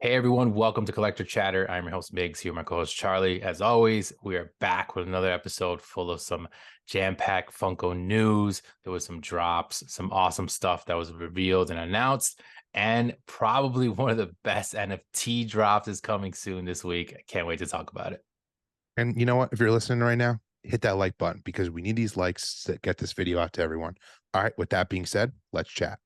Hey everyone, welcome to Collector Chatter. I'm your host Migs, here with my co-host Charlie. As always, we are back with another episode full of some jam-packed Funko news. There was some drops, some awesome stuff that was revealed and announced, and probably one of the best NFT drops is coming soon this week. I can't wait to talk about it. And you know what? If you're listening right now, hit that like button because we need these likes to get this video out to everyone. All right. With that being said, let's chat.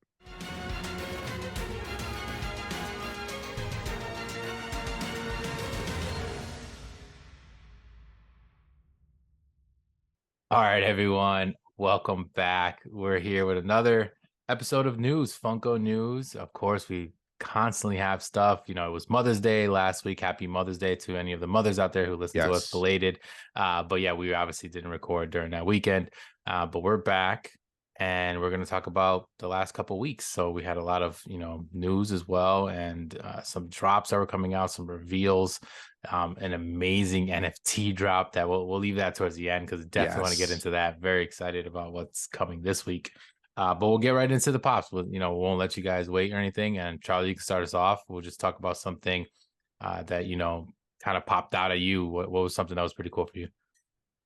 All right, everyone, welcome back. We're here with another episode of news, Funko news. Of course, we constantly have stuff. You know, it was Mother's Day last week. Happy Mother's Day to any of the mothers out there who listen to us Yes. belated. But yeah, we obviously didn't record during that weekend. But we're back and we're going to talk about the last couple weeks. So we had a lot of, news as well, and some drops that were coming out, some reveals, an amazing NFT drop that we'll leave that towards the end because definitely want to get Yes. into that. Very excited about what's coming this week. But we'll get right into the pops. We won't let you guys wait or anything. And Charlie, you can start us off. We'll just talk about something that kind of popped out at you. What was something that was pretty cool for you?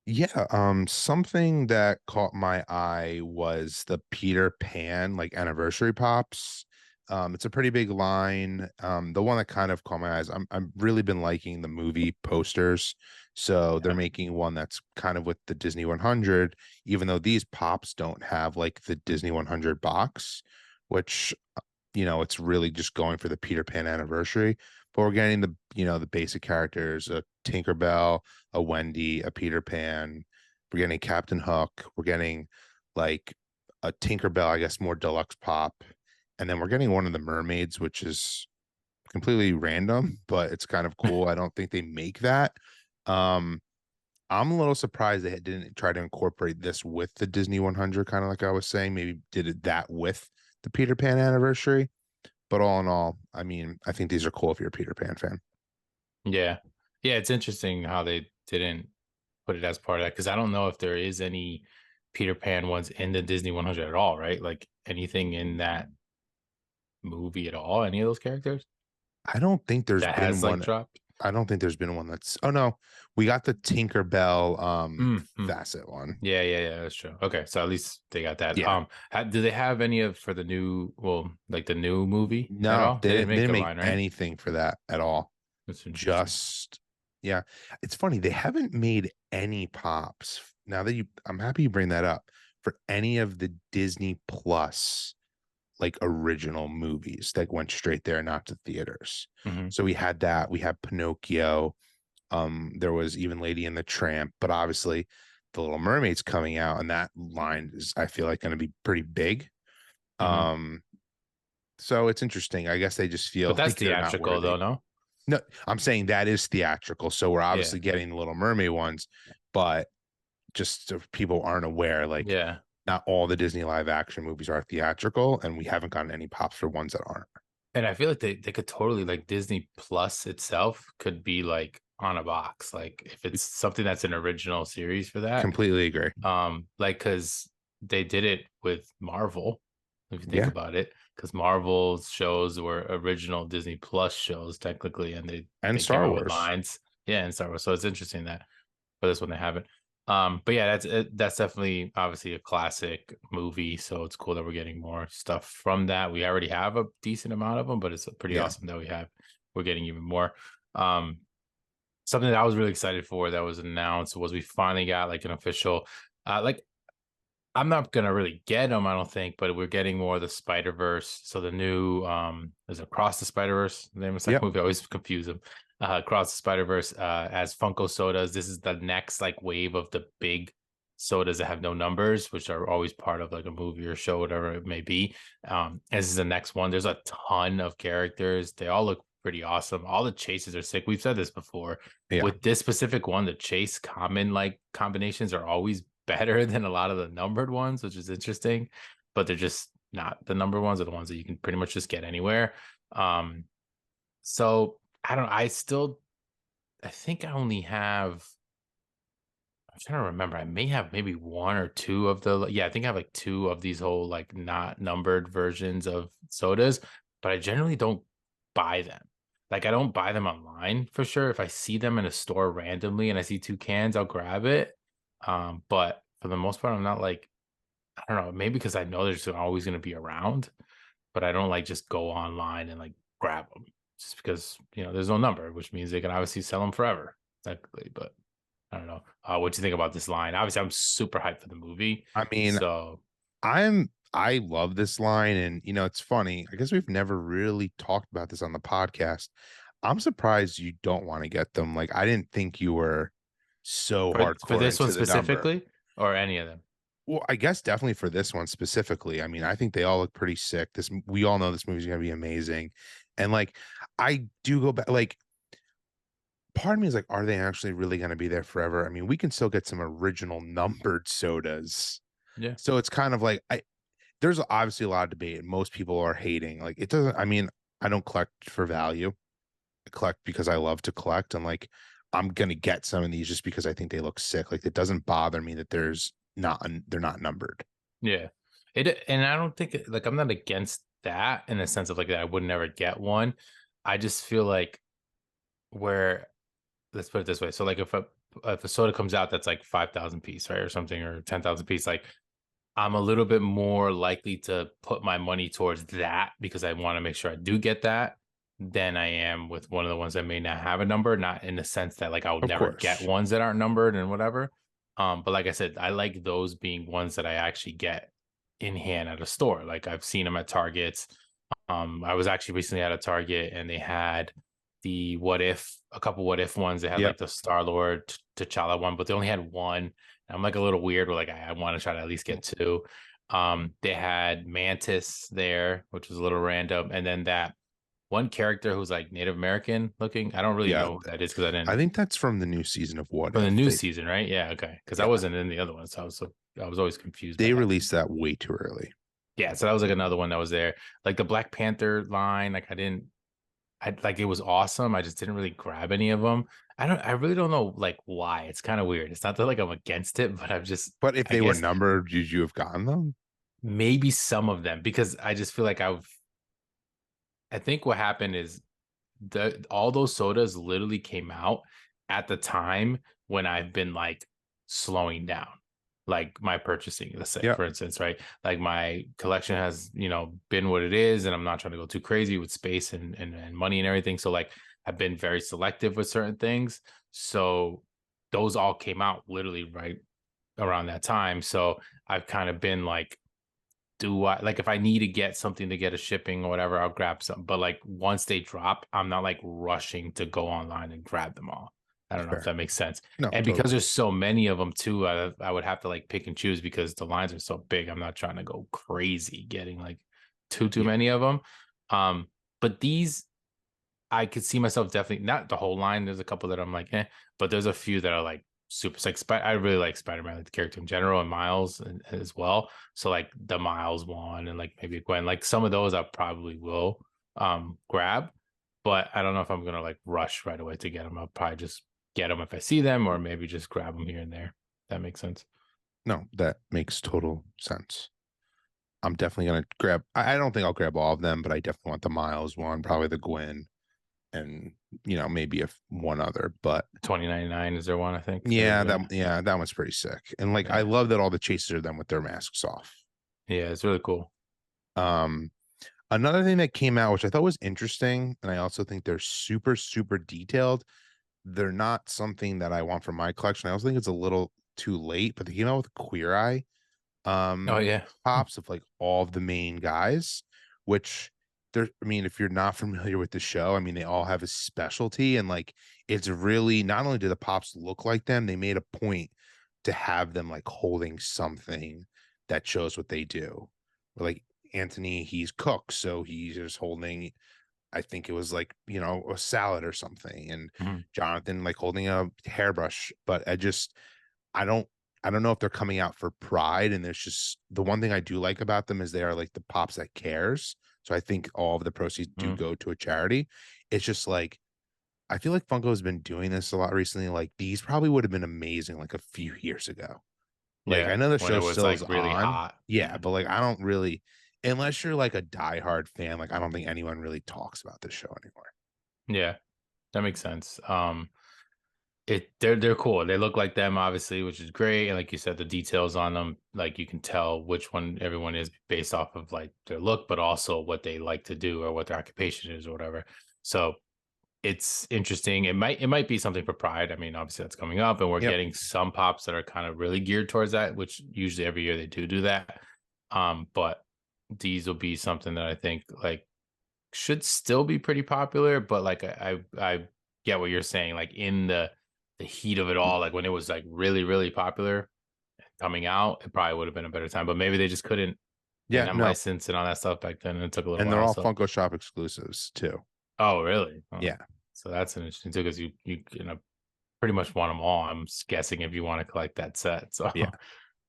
Yeah. Something that caught my eye was the Peter Pan like anniversary pops. It's a pretty big line. The one that kind of caught my eyes, I'm really been liking the movie posters. So they're Yeah. making one that's kind of with the Disney 100, even though these pops don't have like the Disney 100 box, which it's really just going for the Peter Pan anniversary. But we're getting the basic characters, a Tinkerbell, a Wendy, a Peter Pan. We're getting Captain Hook. We're getting like a Tinkerbell, I guess, more deluxe pop. And then we're getting one of the mermaids, which is completely random, but it's kind of cool. I don't think they make that. Um, I'm a little surprised they didn't try to incorporate this with the Disney 100, kind of like I was saying. Maybe did it that with the Peter Pan anniversary. But all in all, I mean, I think these are cool if you're a Peter Pan fan. Yeah. Yeah, it's interesting how they didn't put it as part of that because I don't know if there is any Peter Pan ones in the Disney 100 at all, right? Like anything in that movie at all, any of those characters I don't think there's that been has like one. dropped. I don't think there's been one that's. Oh no, we got the Tinkerbell Mm-hmm. facet one. Yeah, that's true. Okay, so at least they got that. Yeah. Do they have any of for the new, like the new movie at No, all? They didn't they make didn't a make line, right? anything for that at all. That's interesting. Just yeah. It's funny, they haven't made any pops. Now that I'm happy you bring that up for any of the Disney Plus like original movies that went straight there, not to theaters. Hmm. So we had that. We had Pinocchio. There was even Lady and the Tramp, but obviously the Little Mermaid's coming out, and that line is, I feel like, going to be pretty big. Hmm. Um, so it's interesting. I guess they just But feel that's like they're not theatrical though, worthy. no? No, I'm saying that is theatrical. So we're Yeah, obviously getting the Little Mermaid ones, but just so people aren't aware, like yeah. not all the Disney live action movies are theatrical, and we haven't gotten any pops for ones that aren't. And I feel like they could totally like Disney Plus itself could be like on a box, like if it's something that's an original series for that. Completely agree. Like because they did it with Marvel, if you think Yeah, about it, because Marvel's shows were original Disney Plus shows technically, and and they came Star out with Wars. lines, yeah, and Star Wars. So it's interesting that for this one they haven't. But yeah, that's definitely obviously a classic movie, so it's cool that we're getting more stuff from that. We already have a decent amount of them, but it's pretty Yeah. awesome that we're getting even more. Um, Something that I was really excited for that was announced was we finally got like an official, like I'm not gonna really get them, I don't think, but we're getting more of the Spider Verse. So the new is it Across the Spider Verse? The name of the second Yep. movie, I always confuse them. Across the Spider Verse as Funko sodas. This is the next like wave of the big sodas that have no numbers, which are always part of like a movie or show, whatever it may be. This is the next one. There's a ton of characters. They all look pretty awesome. All the chases are sick. We've said this before. Yeah. With this specific one, the chase common like combinations are always better than a lot of the numbered ones, which is interesting, but they're just not the number ones are the ones that you can pretty much just get anywhere. So I don't I think I only have I'm trying to remember. I may have maybe one or two of I think I have like two of these whole like not numbered versions of sodas, but I generally don't buy them. Like I don't buy them online for sure. If I see them in a store randomly and I see two cans, I'll grab it. But for the most part, I'm not like, I don't know, maybe because I know they're just always going to be around, but I don't like just go online and like grab them just because, there's no number, which means they can obviously sell them forever, technically. But I don't know. What do you think about this line? Obviously, I'm super hyped for the movie. I mean, So I love this line, and it's funny. I guess we've never really talked about this on the podcast. I'm surprised you don't want to get them. Like, I didn't think you were so for hardcore this one into the number. specifically, or any of them? Well, I guess definitely for this one specifically. I mean, I think they all look pretty sick. We all know this movie's gonna be amazing. And like, I do go back, like, part of me is like, are they actually really gonna be there forever? I mean, we can still get some original numbered sodas. Yeah. So it's kind of like there's obviously a lot of debate. Most people are hating. Like, it doesn't, I mean, I don't collect for value. I collect because I love to collect. And like, I'm gonna get some of these just because I think they look sick. Like, it doesn't bother me that they're not numbered. Yeah. And I don't think like I'm not against that in the sense of like that I would never get one. I just feel like where let's put it this way. So like if a soda comes out that's like 5,000 piece, right, or something, or 10,000 piece, like I'm a little bit more likely to put my money towards that because I want to make sure I do get that than I am with one of the ones that may not have a number, not in the sense that like I would Of never get course. ones that aren't numbered and whatever. But like I said, I like those being ones that I actually get in hand at a store. Like I've seen them at Targets. I was actually recently at a Target and they had the a couple what if ones. They had Yep. like the Star Lord T'Challa one, but they only had one. I'm like a little weird, but like I want to try to at least get two. They had Mantis there, which was a little random, and then that one character who's like Native American looking. I don't really Yeah. know who that is because I I didn't think that's from the new season of What from the If. new They season, right? Yeah, okay. Because I yeah, wasn't in the other one, so I was always confused by they that. released that way too early. Yeah, so that was like another one that was there. Like the Black Panther line, like I like it was awesome. I just didn't really grab any of them. I really don't know like why. It's kind of weird. It's not that like I'm against it, but But if I they were guess numbered, would you have gotten them? maybe some of them because I just feel like I think what happened is all those sodas literally came out at the time when I've been like slowing down, like my purchasing, let's say, Yeah, for instance, right? Like my collection has, been what it is, and I'm not trying to go too crazy with space and money and everything. So like I've been very selective with certain things. So those all came out literally right around that time. So I've kind of been like, do I like if I need to get something to get a shipping or whatever, I'll grab some. But like once they drop, I'm not like rushing to go online and grab them all. I don't know if fair. that makes sense. No, And because totally. there's so many of them too, I would have to like pick and choose because the lines are so big. I'm not trying to go crazy getting like too Yeah, many of them. But these I could see myself definitely not the whole line. There's a couple that I'm like, but there's a few that are like super like I really like Spider-Man, like the character in general, and Miles as well. So like the Miles one and like maybe Gwen, like some of those I probably will grab, but I don't know if I'm gonna like rush right away to get them. I'll probably just get them if I see them, or maybe just grab them here and there. That makes sense. no, that makes total sense. I'm definitely gonna grab. I don't think I'll grab all of them, but I definitely want the Miles one, probably the Gwen, and maybe if one other. But 2099 is there one, I think. yeah, that one's pretty sick. And like, I Yeah, love that all the chases are them with their masks off. yeah, it's really cool. Um, Another thing that came out, which I thought was interesting, and I also think they're super, super detailed. They're not something that I want for my collection. I also think it's a little too late, but they came out with Queer Eye Oh yeah. pops of like all of the main guys, which I mean, if you're not familiar with the show, I mean, they all have a specialty, and like it's really not only do the pops look like them, they made a point to have them like holding something that shows what they do. Like Anthony, he's cook, so he's just holding, I think it was like, a salad or something, and Mhm. Jonathan like holding a hairbrush. But I don't I don't know if they're coming out for pride, and there's just the one thing I do like about them is they are like the pops that cares. So I think all of the proceeds do Mhm. go to a charity. It's just like I feel like Funko has been doing this a lot recently. Like these probably would have been amazing like a few years ago. Like I Yeah, know the when show it was still is like really on. hot. Yeah, Yeah. but like I don't really, unless you're like a diehard fan, like I don't think anyone really talks about this show anymore. Yeah, that makes sense. They're cool. They look like them, obviously, which is great. And like you said, the details on them, like you can tell which one everyone is based off of like their look, but also what they like to do or what their occupation is or whatever. So it's interesting. It might be something for Pride. I mean, obviously that's coming up, and we're Yep. getting some pops that are kind of really geared towards that, which usually every year they do that. But these will be something that I think like should still be pretty popular, but like I get what you're saying. Like in the heat of it all, like when it was like really, really popular coming out, it probably would have been a better time. But maybe they just couldn't get Yeah, them no. licensed and all that stuff back then, and it took a little And they're while. all So Funko Shop exclusives too. oh really? Oh, Yeah. so that's an interesting too, because you know pretty much want them all. I'm guessing if you want to collect that set. So Yeah.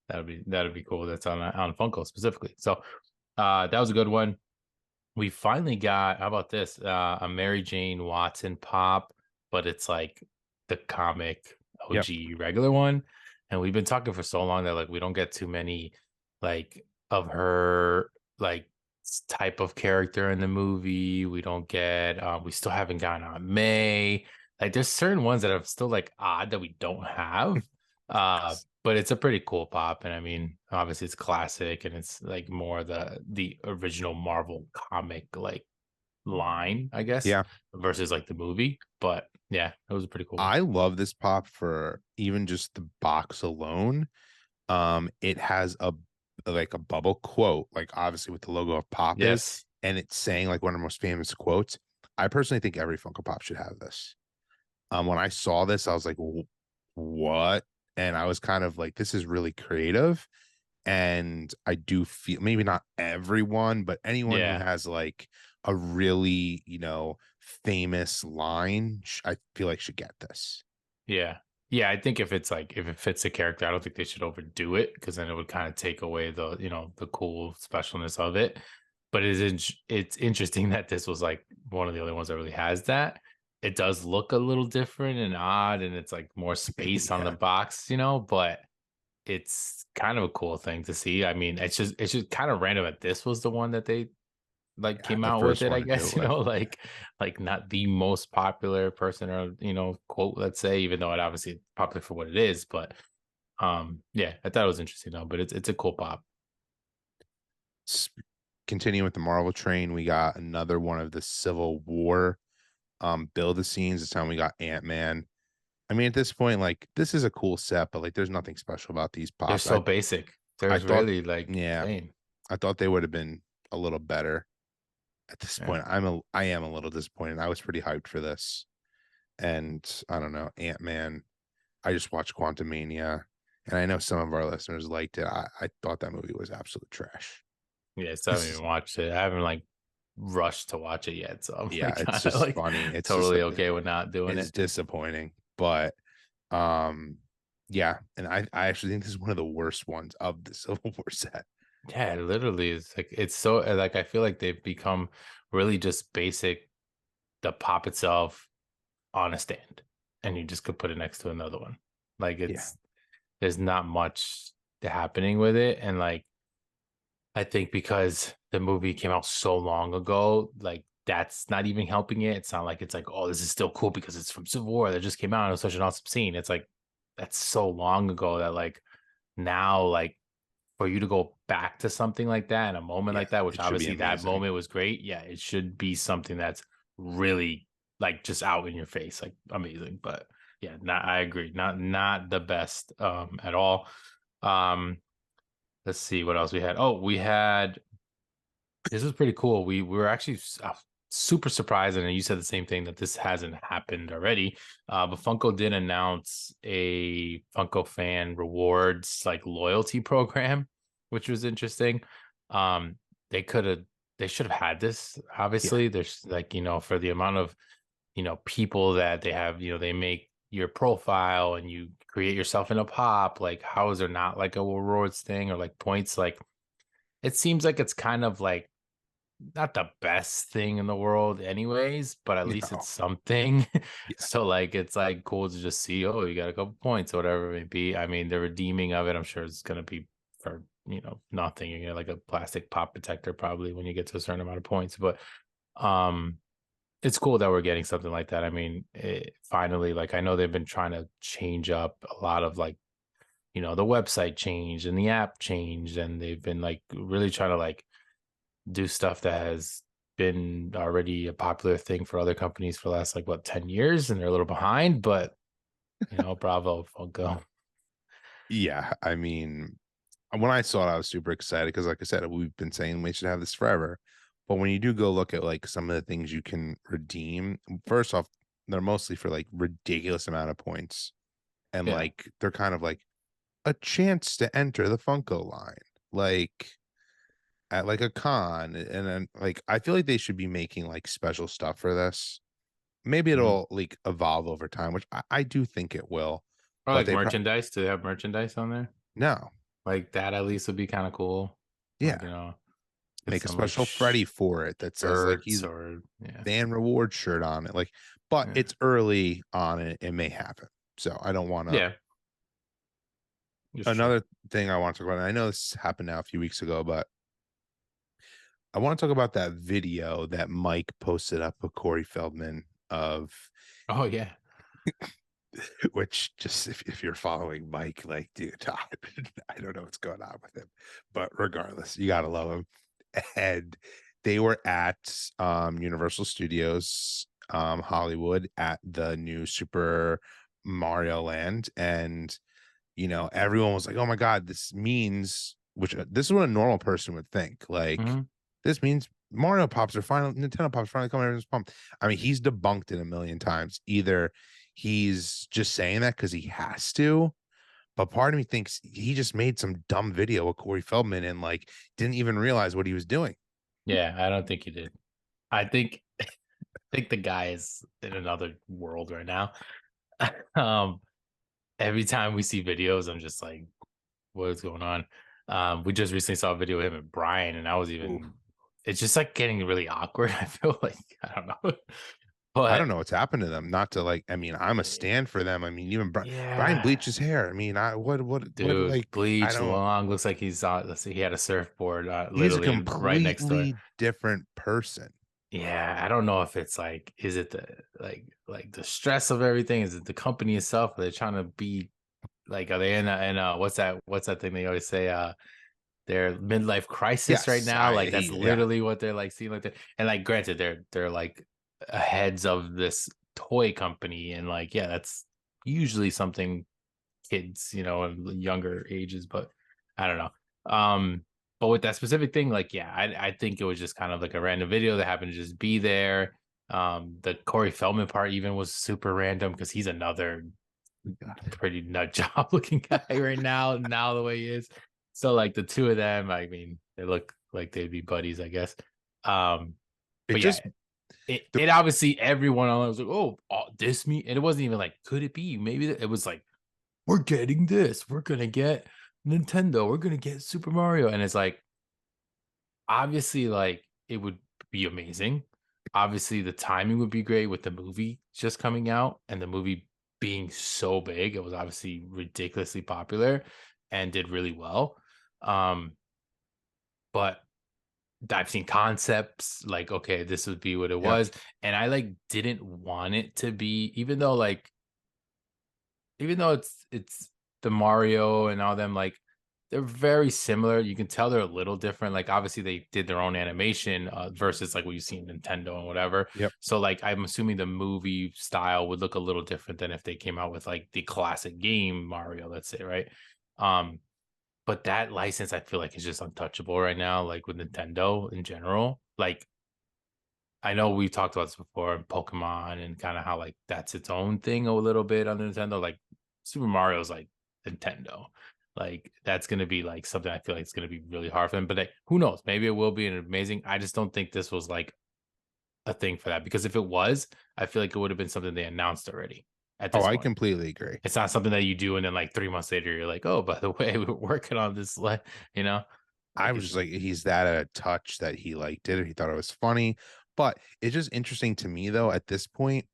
that'd be cool. That's on Funko specifically. So that was a good one. We finally got, how about this? A Mary Jane Watson pop, but it's like the comic Yep. OG regular one. And we've been talking for so long that like we don't get too many like of her like type of character in the movie. We don't get we still haven't gotten on May. Like there's certain ones that are still like odd that we don't have. Yes. But it's a pretty cool pop, and I mean, obviously it's classic, and it's like more the original Marvel comic like line, I guess, Yeah. versus like the movie. But yeah, it was a pretty cool one. I love this pop for even just the box alone. It has a like a bubble quote, like obviously with the logo of Pop is, Yes, and it's saying like one of the most famous quotes. I personally think every Funko Pop should have this. When I saw this, I was like, what? And I was kind of like, this is really creative. And I do feel maybe not everyone, but anyone who yeah, has like a really, famous line, I feel like should get this. yeah, yeah. I think if it's like if it fits the character, I don't think they should overdo it because then it would kind of take away the cool specialness of it. But it's interesting that this was like one of the only ones that really has that. It does look a little different and odd, and it's like more space on the Yeah. box, but it's kind of a cool thing to see. I mean, it's just kind of random that this was the one that they like Yeah. came The out with first it, one I to do guess, it with. like not the most popular person or quote, let's say, even though it obviously popular for what it is, but yeah, I thought it was interesting though, but it's a cool pop. Continuing with the Marvel train, we got another one of the Civil War build the scenes. This time we got Ant-Man. I mean, at this point, like this is a cool set, but like there's nothing special about these They're pops. so basic. I There's thought, really like yeah, plain. I thought they would have been a little better. At this Yeah. point, I am a little disappointed. I was pretty hyped for this. And I don't know, Ant-Man. I just watched Quantumania, and I know some of our listeners liked it. I thought that movie was absolute trash. Yeah, so I haven't even watched it. I haven't like rushed to watch it yet. So I'm Yeah, like it's kind of just like funny. It's just totally okay with not doing it's it. disappointing. But yeah, and I actually think this is one of the worst ones of the Civil War set. Yeah, it literally is like it's so like I feel like they've become really just basic, the pop itself on a stand, and you just could put it next to another one. Like Yeah, there's not much happening with it. And like I think because the movie came out so long ago, like that's not even helping it. It's not like it's like, oh, this is still cool because it's from Civil War that just came out and it was such an awesome scene. It's like that's so long ago that like now like for you to go back to something like that in a moment yeah, like that, which it should be obviously that amazing. moment was great. Yeah, it should be something that's really like just out in your face, like amazing. But yeah, not I agree. Not the best at all. Um, let's see what else we had. Oh, we had this was pretty cool. We were actually super surprised, and you said the same thing that this hasn't happened already. But Funko did announce a Funko fan rewards like loyalty program, which was interesting. Um, they could have, they should have had this. Yeah, Obviously, there's like for the amount of people that they have, they make your profile and you create yourself in a pop. Like, how is there not like a rewards thing or like points? Like, it seems like it's kind of like not the best thing in the world anyways, but at you least know, it's something. yeah, So like it's like cool to just see, oh, you got a couple points or whatever it may be. I mean, the redeeming of it, I'm sure it's gonna be for nothing. You're gonna like a plastic pop protector probably when you get to a certain amount of points. But um it's cool that we're getting something like that. I mean, finally, like I know they've been trying to change up a lot of like, the website changed and the app changed, and they've been like really trying to like do stuff that has been already a popular thing for other companies for the last like what 10 years, and they're a little behind, but bravo Funko. Yeah, I mean, when I saw it, I was super excited because, like I said, we've been saying we should have this forever. But when you do go look at like some of the things you can redeem, first off, they're mostly for like ridiculous amount of points, and Yeah. like they're kind of like a chance to enter the Funko line, like at like a con, and then like I feel like they should be making like special stuff for this. Maybe Mhm. it'll like evolve over time, which I do think it will. Or But like they probably merchandise. Do they have merchandise on there? no, Like that at least would be kind of cool. Like, yeah, get make a some like special Freddy for it that says like shirts he's or yeah. fan reward shirt on it. Like, but Yeah. it's early on and it may happen. So I don't want to. Yeah. It's true. Another thing I want to talk about, and I know this happened now a few weeks ago, but I want to talk about that video that Mike posted up with Corey Feldman of Oh yeah. which just if you're following Mike, like, dude, I don't know what's going on with him, but regardless, you gotta love him. And they were at Universal Studios Hollywood at the new Super Mario Land, and everyone was like, oh my god, this means, which this is what a normal person would think, like Hmm. this means Mario Pops are finally, Nintendo Pops finally coming. Everyone's pumped. I mean, he's debunked it a million times. Either he's just saying that because he has to, but part of me thinks he just made some dumb video with Corey Feldman and like didn't even realize what he was doing. Yeah, I don't think you did. I think I think the guy is in another world right now. um, every time we see videos, I'm just like, what is going on? We just recently saw a video of him and Brian, and I was Oof. even it's just like getting really awkward. I feel like I don't know. I don't But know what's happened to them. Not to like, I mean, I'm a stand for them. I mean, even Brian yeah, bleached his hair. I mean, what dude, like I bleach don't. long looks like he's on. Let's see, he had a surfboard He's a literally right next door. completely different person. Yeah, I don't know if it's like, is it the like the stress of everything? Is it the company itself? Are they trying to be like, are they in what's that thing they always say? Their midlife crisis right Yes, now. Like that's yeah. literally what they're like seeing like that. And like granted, they're like heads of this toy company, and like yeah, that's usually something kids, in younger ages, but I don't know. But with that specific thing, like yeah, I think it was just kind of like a random video that happened to just be there. The Corey Feldman part even was super random because he's another pretty nut job looking guy right now the way he is. So like the two of them, I mean, they look like they'd be buddies, I guess. Um, It but yeah, just the it obviously everyone on it was like, oh, this me, and it wasn't even like, could it be? Maybe it was like, we're getting this, we're gonna get Nintendo, we're gonna get Super Mario, and it's like, obviously, like it would be amazing. Obviously, the timing would be great with the movie just coming out and the movie being so big. It was obviously ridiculously popular and did really well. Um, but I've seen concepts like, okay, this would be what it yeah, was. And I like didn't want it to be, even though it's the Mario and all them, like they're very similar. You can tell they're a little different. Like obviously they did their own animation versus like what you see in Nintendo and whatever. yep. So like I'm assuming the movie style would look a little different than if they came out with like the classic game Mario, let's say, right? Um, but that license I feel like is just untouchable right now, like with Nintendo in general. Like I know we talked about this before, Pokemon and kind of how like that's its own thing a little bit on Nintendo. Like Super Mario's like Nintendo. Like that's gonna be like something I feel like it's gonna be really hard for them. But who knows? Maybe it will be an amazing. I just don't think this was like a thing for that, because if it was, I feel like it would have been something they announced already at Oh, this I point. completely agree. It's not something that you do and then like 3 months later you're like, oh, by the way, we're working on this. You know, I like was it's just like, he's that at a touch that he like did it. He thought it was funny, but it's just interesting to me though. At this point,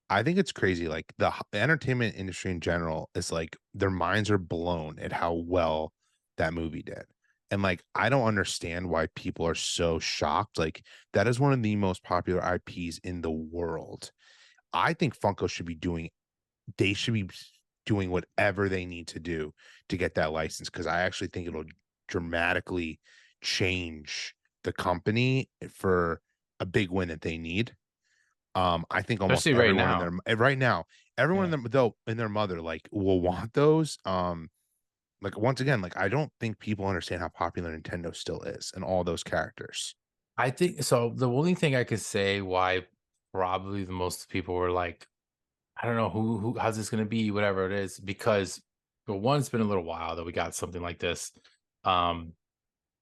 I think it's crazy. Like the entertainment industry in general is like their minds are blown at how well that movie did, And like, I don't understand why people are so shocked. Like, that is one of the most popular IPs in the world. I think Funko should be doing, they should be doing whatever they need to do to get that license, because I actually think it'll dramatically change the company for a big win that they need. I think almost Especially right everyone in now. their right now, everyone in Yeah. their though in their mother like will want those. Like once again, like I don't think people understand how popular Nintendo still is and all those characters. I think so. The only thing I could say why probably the most people were like, I don't know how's this gonna be, whatever it is, because for one, it's been a little while that we got something like this. Um,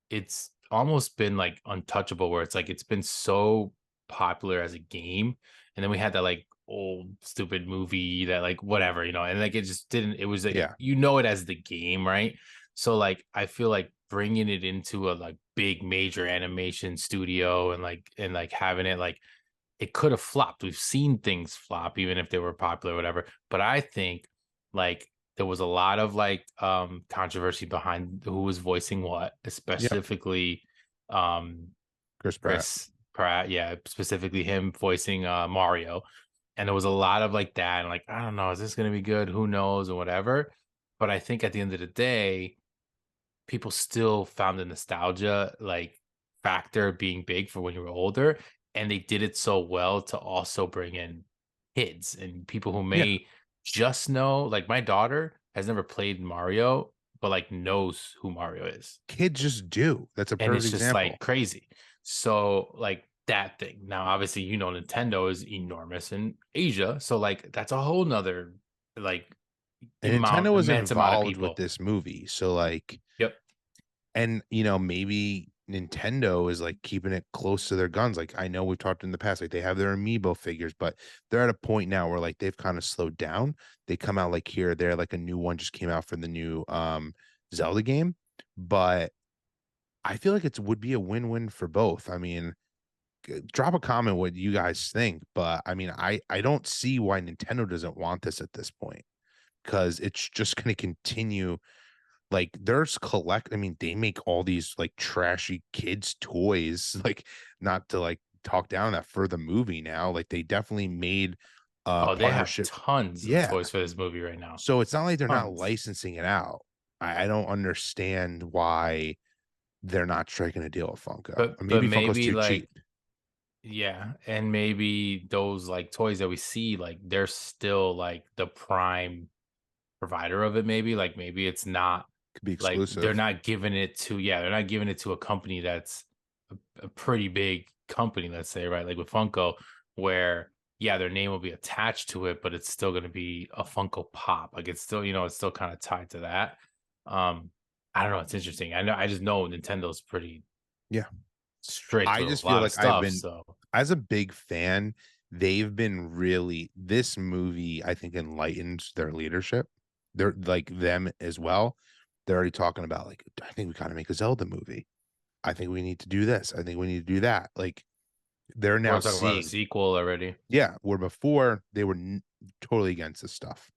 it's almost been like untouchable where it's like it's been so popular as a game, and then we had that like old stupid movie that like whatever, and like it just didn't, it was like Yeah, it as the game, right? So like I feel like bringing it into a like big major animation studio and like having it like it could have flopped. We've seen things flop, even if they were popular, or whatever. But I think like there was a lot of like controversy behind who was voicing what, yeah, specifically um Chris Pratt. Chris Pratt, yeah, specifically him voicing Mario. And there was a lot of like that, and like, I don't know, is this gonna be good? Who knows, or whatever. But I think at the end of the day, people still found the nostalgia like factor being big for when you were older, and they did it so well to also bring in kids and people who Yeah, may just know, like my daughter has never played Mario but like knows who Mario is, kids just do. That's a and perfect it's just like example. crazy. So like that thing, now obviously Nintendo is enormous in Asia, so like that's a whole nother like And Nintendo was immense amount of involved with people. this movie, so like, Yep. and maybe Nintendo is like keeping it close to their guns. Like I know we've talked in the past, like they have their amiibo figures, but they're at a point now where like they've kind of slowed down. They come out like here or there, like a new one just came out for the new Zelda game. But I feel like it would be a win-win for both. I mean, drop a comment what you guys think, but I mean, I don't see why Nintendo doesn't want this at this point, because it's just going to continue. Like there's collect, I mean, they make all these like trashy kids toys, like not to like talk down that for the movie now. Like they definitely made a Oh, they have partnership. tons of Yeah. toys for this movie right now. So it's not like they're not Tons. licensing it out. I don't understand why they're not striking a deal with Funko. Or But maybe Funko's maybe too cheap. like, yeah, and maybe those like toys that we see, like they're still like the prime provider of it, maybe. Like maybe it's not Could be like they're exclusive. not giving it to, yeah, they're not giving it to a company that's a pretty big company, let's say, right? Like with Funko, where yeah, their name will be attached to it, but it's still gonna be a Funko Pop. Like it's still, it's still kind of tied to that. Um, I don't know, it's interesting. I just know Nintendo's pretty Yeah. strict I with a just feel lot of like I've stuff. been, So as a big fan, they've been really, this movie, I think, enlightens their leadership. They're like them as well. They're already talking about like, I think we gotta make a Zelda movie. I think we need to do this. I think we need to do that. Like they're we're now talking about a seeing, sequel already. yeah, where before they were totally against this stuff.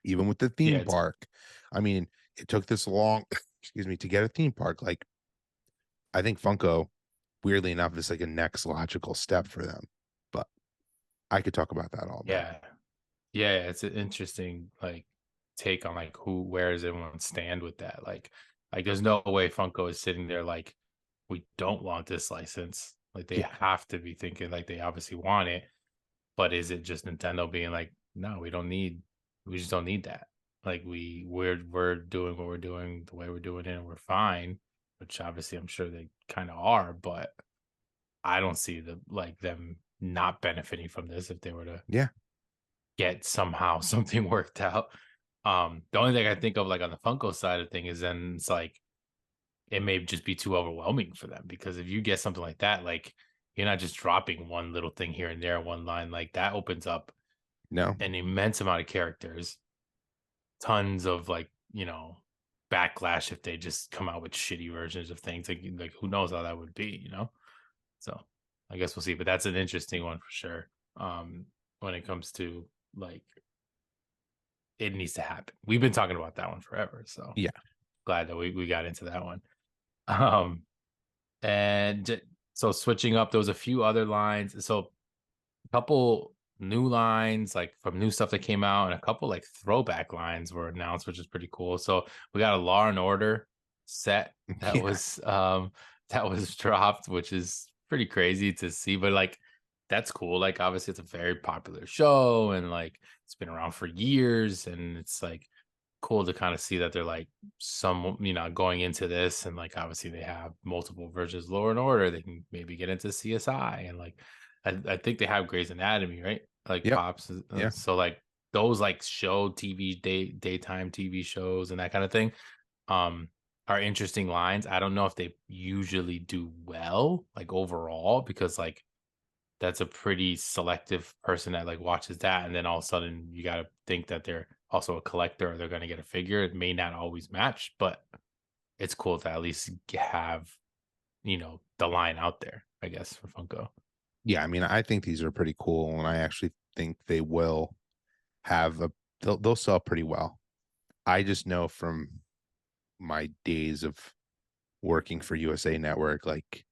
Even with the Yeah, theme it's park. I mean, it took this long, excuse me, to get a theme park. Like I think Funko, weirdly enough, is like a next logical step for them. But I could talk about that all day. yeah. Yeah, it's an interesting like take on like where does everyone stand with that? Like there's no way Funko is sitting there like we don't want this license. Like they Yeah. have to be thinking like they obviously want it, but is it just Nintendo being like, no, we just don't need that. Like we're doing what we're doing the way we're doing it and we're fine, which obviously I'm sure they kind of are, but I don't see them not benefiting from this if they were to Yeah. get somehow something worked out. The only thing I think of like on the Funko side of thing is then it's like it may just be too overwhelming for them because if you get something like that, like you're not just dropping one little thing here and there, one line, like that opens up No. an immense amount of characters, tons of backlash if they just come out with shitty versions of things. Like who knows how that would be? So I guess we'll see. But that's an interesting one for sure. When it comes to like it needs to happen. We've been talking about that one forever, so Yeah. glad that we got into that one. Um, so switching up, there was a few other lines. So a couple new lines, like from new stuff that came out, and a couple like throwback lines were announced, which is pretty cool. So we got a Law and Order set that Yeah. was that was dropped, which is pretty crazy to see, but like that's cool. Like obviously it's a very popular show and like it's been around for years, and it's like cool to kind of see that they're like some, going into this, and like obviously they have multiple versions of Law and Order. They can maybe get into CSI, and like I think they have Grey's Anatomy, right? Like Yep. pops. Yeah. So like those like show TV daytime TV shows and that kind of thing um are interesting lines. I don't know if they usually do well like overall, because like that's a pretty selective person that like watches that, and then all of a sudden you got to think that they're also a collector or they're going to get a figure. It may not always match, but it's cool to at least have the line out there, I guess, for Funko. Yeah. I mean, I think these are pretty cool, and I actually think they will have a they'll sell pretty well. I just know from my days of working for USA Network, like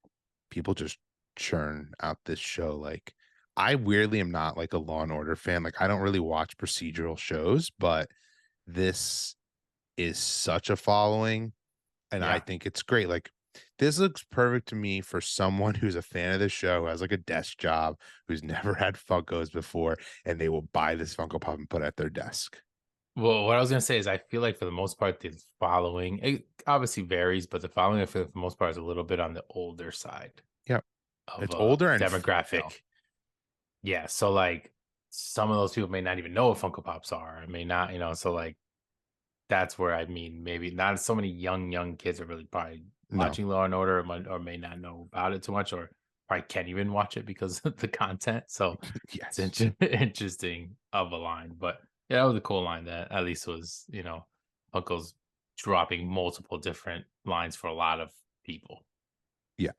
people just churn out this show. Like I weirdly am not like a Law and Order fan. Like I don't really watch procedural shows, but this is such a following, and I Yeah. think it's great. Like this looks perfect to me for someone who's a fan of the show, who has like a desk job, who's never had Funkos before, and they will buy this Funko Pop and put it at their desk. Well, what I was gonna say is I feel like for the most part, the following it obviously varies, but the following I feel like for the most part is a little bit on the older side Yeah, of it's older and female. demographic. Yeah, so like some of those people may not even know what Funko Pops are. I may not, so like that's where I mean maybe not so many young kids are really probably No, watching Law and Order, or may not know about it too much, or probably can't even watch it because of the content. So it's yes. interesting of a line, but yeah, that was a cool line that at least was, Funko's dropping multiple different lines for a lot of people. Yeah.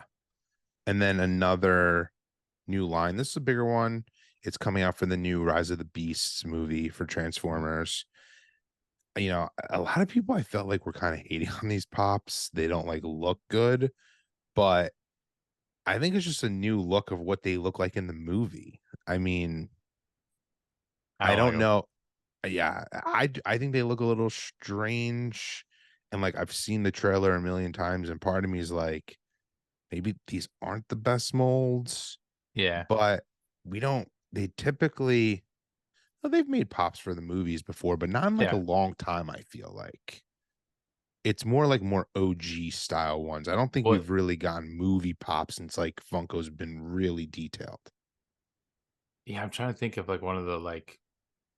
And then another new line. This is a bigger one. It's coming out for the new Rise of the Beasts movie for Transformers. A lot of people I felt like were kind of hating on these pops. They don't like look good, but I think it's just a new look of what they look like in the movie. I mean, I I don't like don't them. know. Yeah, I think they look a little strange. And like I've seen the trailer a million times, and part of me is like, maybe these aren't the best molds, Yeah, but we don't they typically well, they've made pops for the movies before, but not in like a yeah, long time, I feel like. It's more like more OG style ones. I don't think what we've really gotten movie pops since like Funko's been really detailed. yeah, I'm trying to think of like one of the like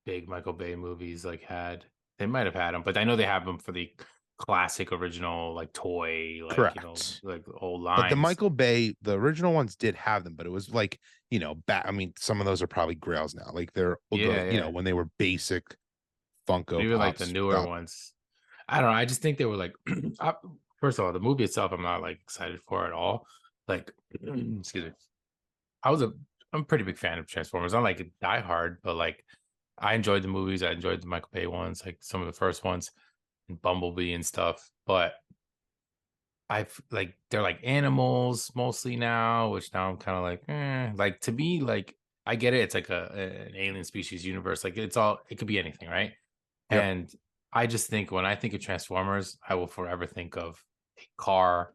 big Michael Bay movies like had they might have had them, but I know they have them for the classic original like toy, like Correct. like old But the lines. Michael Bay, the original ones did have them, but it was like, I mean, some of those are probably grails now. Like they're Yeah, yeah. when they were basic But Funko even like the Pops newer without, ones, I don't know. I just think they were like, first of all, the movie itself, I'm not like excited for at all. Like, excuse me. I was a, I'm a pretty big fan of Transformers. I'm like a diehard, but like, I enjoyed the movies. I enjoyed the Michael Bay ones, like some of the first ones, and Bumblebee and stuff. But I've like they're like animals mostly now, which now I'm kind of like, like to me, like I get it. It's like an alien species universe. Like it could be anything, right? yep, And I just think when I think of Transformers, I will forever think of a car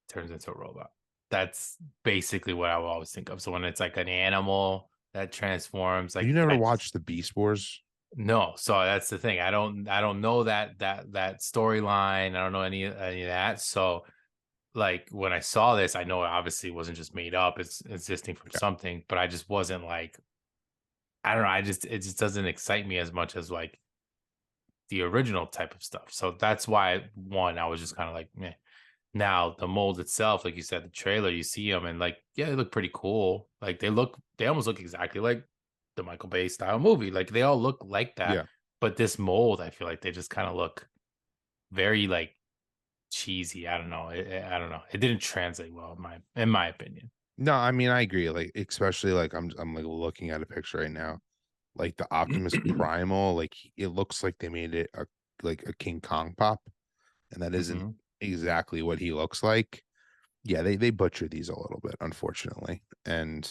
turns into a robot. That's basically what I will always think of. So when it's like an animal that transforms, you like never I just watched the Beast Wars? no. So that's the thing. I don't know that storyline. I don't know any of that. So like when I saw this, I know it obviously wasn't just made up. It's existing from Yeah. something, but I just wasn't like I don't know. It just doesn't excite me as much as like the original type of stuff. So that's why one, I was just kind of like, meh. Now the mold itself, like you said, the trailer, you see them and like, yeah, they look pretty cool. Like they almost look exactly like the Michael Bay style movie. Like they all look like that. Yeah. But this mold, I feel like they just kind of look very like cheesy. I don't know. I don't know. It didn't translate well in my opinion. No, I mean I agree. Like especially like I'm like looking at a picture right now. Like the Optimus Primal, like it looks like they made it a like a King Kong pop, and that isn't Mhm. exactly what he looks like. Yeah, they butcher these a little bit, unfortunately. And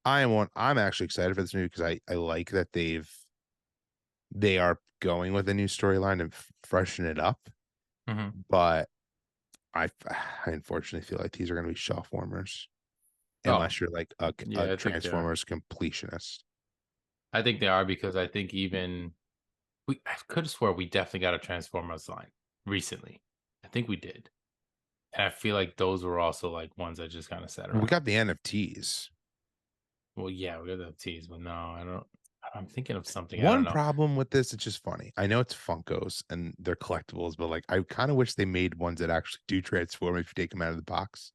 I'm actually excited for this movie because I like that they are going with a new storyline and freshen it up. Hmm. But I unfortunately feel like these are going to be shelf warmers Oh, unless you're like a yeah, I think they are. Transformers completionist. I think they are because I think even I could have swore we definitely got a Transformers line recently. I think we did. And I feel like those were also like ones that just kind of sat We around. got the NFTs. Well, yeah, we got the teas, but no, I don't. I'm thinking of something. I don't One know. problem with this, it's just funny. I know it's Funkos and they're collectibles, but like I kind of wish they made ones that actually do transform if you take them out of the box.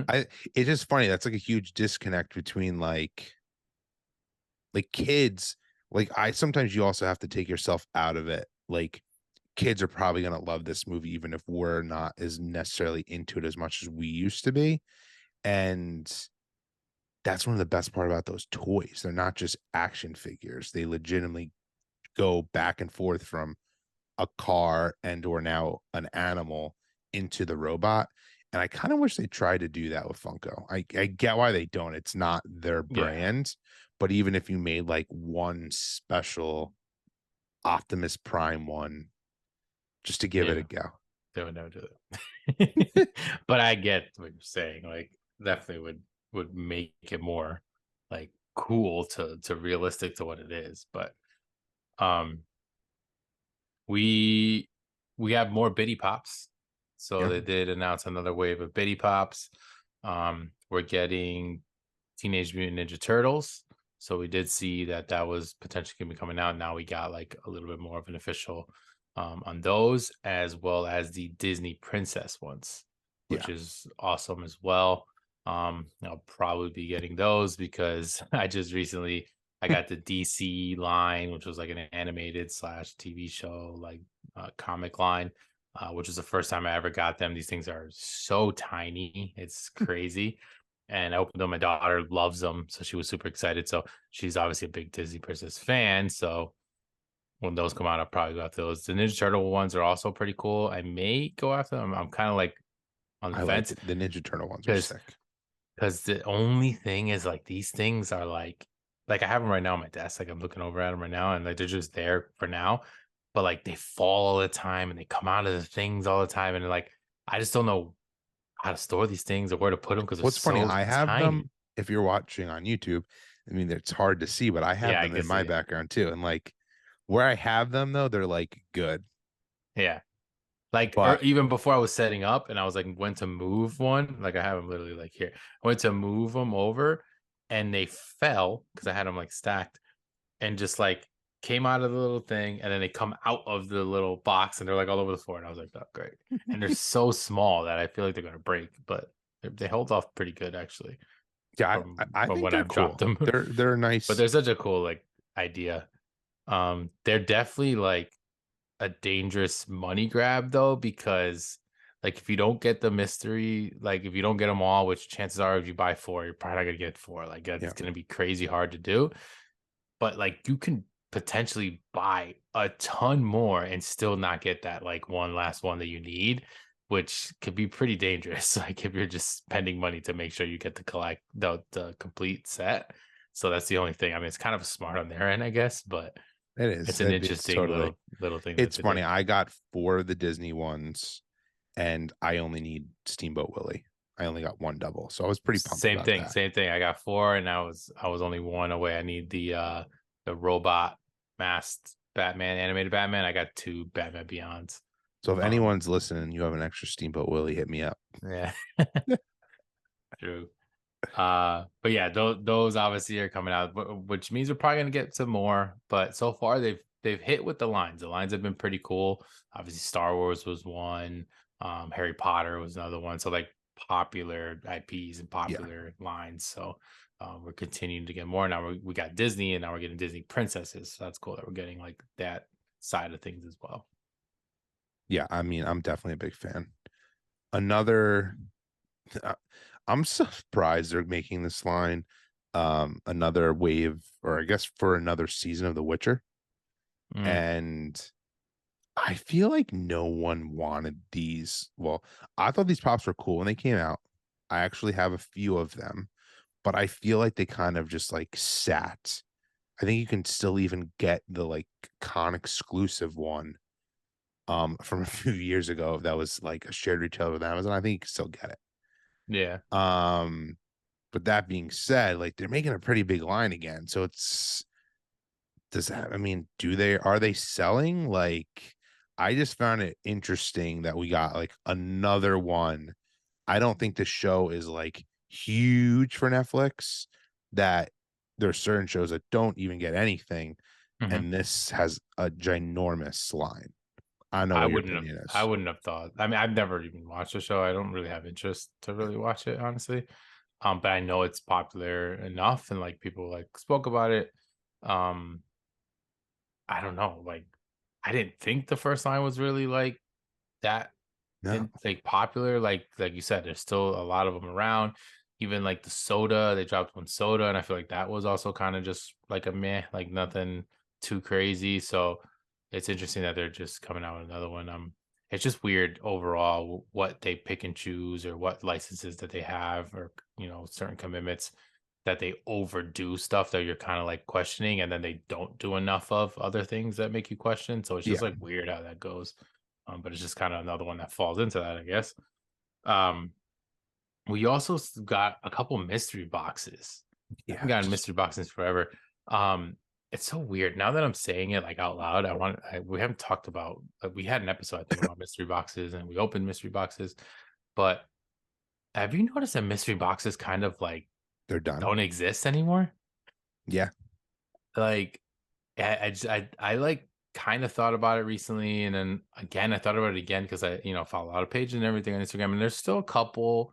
I It's just funny. That's like a huge disconnect between like kids. Like I sometimes you also have to take yourself out of it. Like kids are probably gonna love this movie, even if we're not as necessarily into it as much as we used to be. And that's one of the best part about those toys. They're not just action figures. They legitimately go back and forth from a car and or now an animal into the robot. And I kind of wish they tried to do that with Funko. I get why they don't. It's not their Yeah, brand. But even if you made like one special Optimus Prime one just to give it a yeah, go. they would never do that. But I get what you're saying. Like, definitely would make it more like cool to realistic to what it is. But um, we we have more Biddy Pops. So Yeah. they did announce another wave of Biddy Pops. We're getting Teenage Mutant Ninja Turtles. So we did see that that was potentially going to be coming out. Now we got like a little bit more of an official on those, as well as the Disney Princess ones, Yeah. which is awesome as well. I'll probably be getting those because I got the DC line, which was like an animated slash TV show, like comic line, which was the first time I ever got them. These things are so tiny, it's crazy. And I opened them. My daughter loves them, so she was super excited. So she's obviously a big Disney Princess fan. So when those come out, I'll probably go after those. The Ninja Turtle ones are also pretty cool. I may go after them. I'm kind of like on the I like fence it. The Ninja Turtle ones are because sick. the only thing is like these things are like I have them right now on my desk. Like I'm looking over at them right now, and like they're just there for now. But like they fall all the time, and they come out of the things all the time, and like I just don't know how to store these things or where to put them because they're What's funny, so I have tiny. them if you're watching on YouTube. I mean, it's hard to see, but I have Yeah, I them in guess my it. background too. And like where I have them though, they're like good. Yeah. Like, or But even before I was setting up and I was like, went to move one, like I have them literally like here. I went to move them over and they fell because I had them like stacked and just like came out of the little thing and then they come out of the little box and they're like all over the floor. And I was like, oh, great. And they're so small that I feel like they're going to break, but they hold off pretty good actually yeah, I from think when they're I've dropped cool. them. They're But nice. they're such a cool like idea. They're definitely like a dangerous money grab though, because like if you don't get the mystery, like if you don't get them all, which chances are if you buy four, you're probably not gonna get four. Like that's Yeah. gonna be crazy hard to do. But like you can potentially buy a ton more and still not get that like one last one that you need, which could be pretty dangerous. Like if you're just spending money to make sure you get the collect the complete set. So that's the only thing. I mean, it's kind of smart on their end, I guess, but It is. it's an It's interesting totally. little thing that It's they funny. did. I got four of the Disney ones and I only need Steamboat Willie. I only got one double. So I was pretty pumped Same about thing, that. same thing. I got four, and I was only one away. I need the robot masked Batman, animated Batman. I got two Batman Beyonds. So if Um, anyone's listening, you have an extra Steamboat Willie, hit me up. yeah, true. But yeah, those obviously are coming out, which means we're probably gonna get some more. But so far, they've hit with the lines. The lines have been pretty cool. Obviously, Star Wars was one. Harry Potter was another one. So like popular IPs and Yeah. popular lines. So we're continuing to get more. Now we got Disney, and now we're getting Disney princesses. So that's cool that we're getting like that side of things as well. Yeah. I mean, I'm definitely a big fan. Another uh, I'm surprised they're making this line another wave, or I guess for another season of The Witcher. Mm, And I feel like no one wanted these. Well, I thought these pops were cool when they came out. I actually have a few of them, but I feel like they kind of just like sat. I think you can still even get the like con exclusive one from a few years ago that was like a shared retailer with Amazon. I think you can still get it. Yeah. Um, but that being said, like they're making a pretty big line again. So it's does that I mean, are they selling? Like I just found it interesting that we got like another one. I don't think the show is like huge for Netflix, that there's certain shows that don't even get anything, Mhm. and this has a ginormous line. I don't know I what your wouldn't have opinion I is. wouldn't have thought. I mean, I've never even watched the show. I don't really have interest to really watch it, honestly. But I know it's popular enough and like people like spoke about it. Um, I don't know, like I didn't think the first line was really like that No. and like popular. Like you said, there's still a lot of them around. Even like the soda, they dropped one soda, and I feel like that was also kind of just like a meh, like nothing too crazy. So it's interesting that they're just coming out with another one. It's just weird overall what they pick and choose or what licenses that they have or certain commitments that they overdo stuff that you're kind of like questioning, and then they don't do enough of other things that make you question. So it's just Yeah. like weird how that goes. But it's just kind of another one that falls into that, I guess. Um, we also got a couple mystery boxes. I haven't gotten Yes. mystery boxes forever. Um, it's so weird now that I'm saying it like out loud. We haven't talked about we had an episode I think about mystery boxes and we opened mystery boxes, but have you noticed that mystery boxes kind of like They're done. don't exist anymore? Yeah. Like I like kind of thought about it recently, and then again I thought about it again because I follow a lot of pages and everything on Instagram, and there's still a couple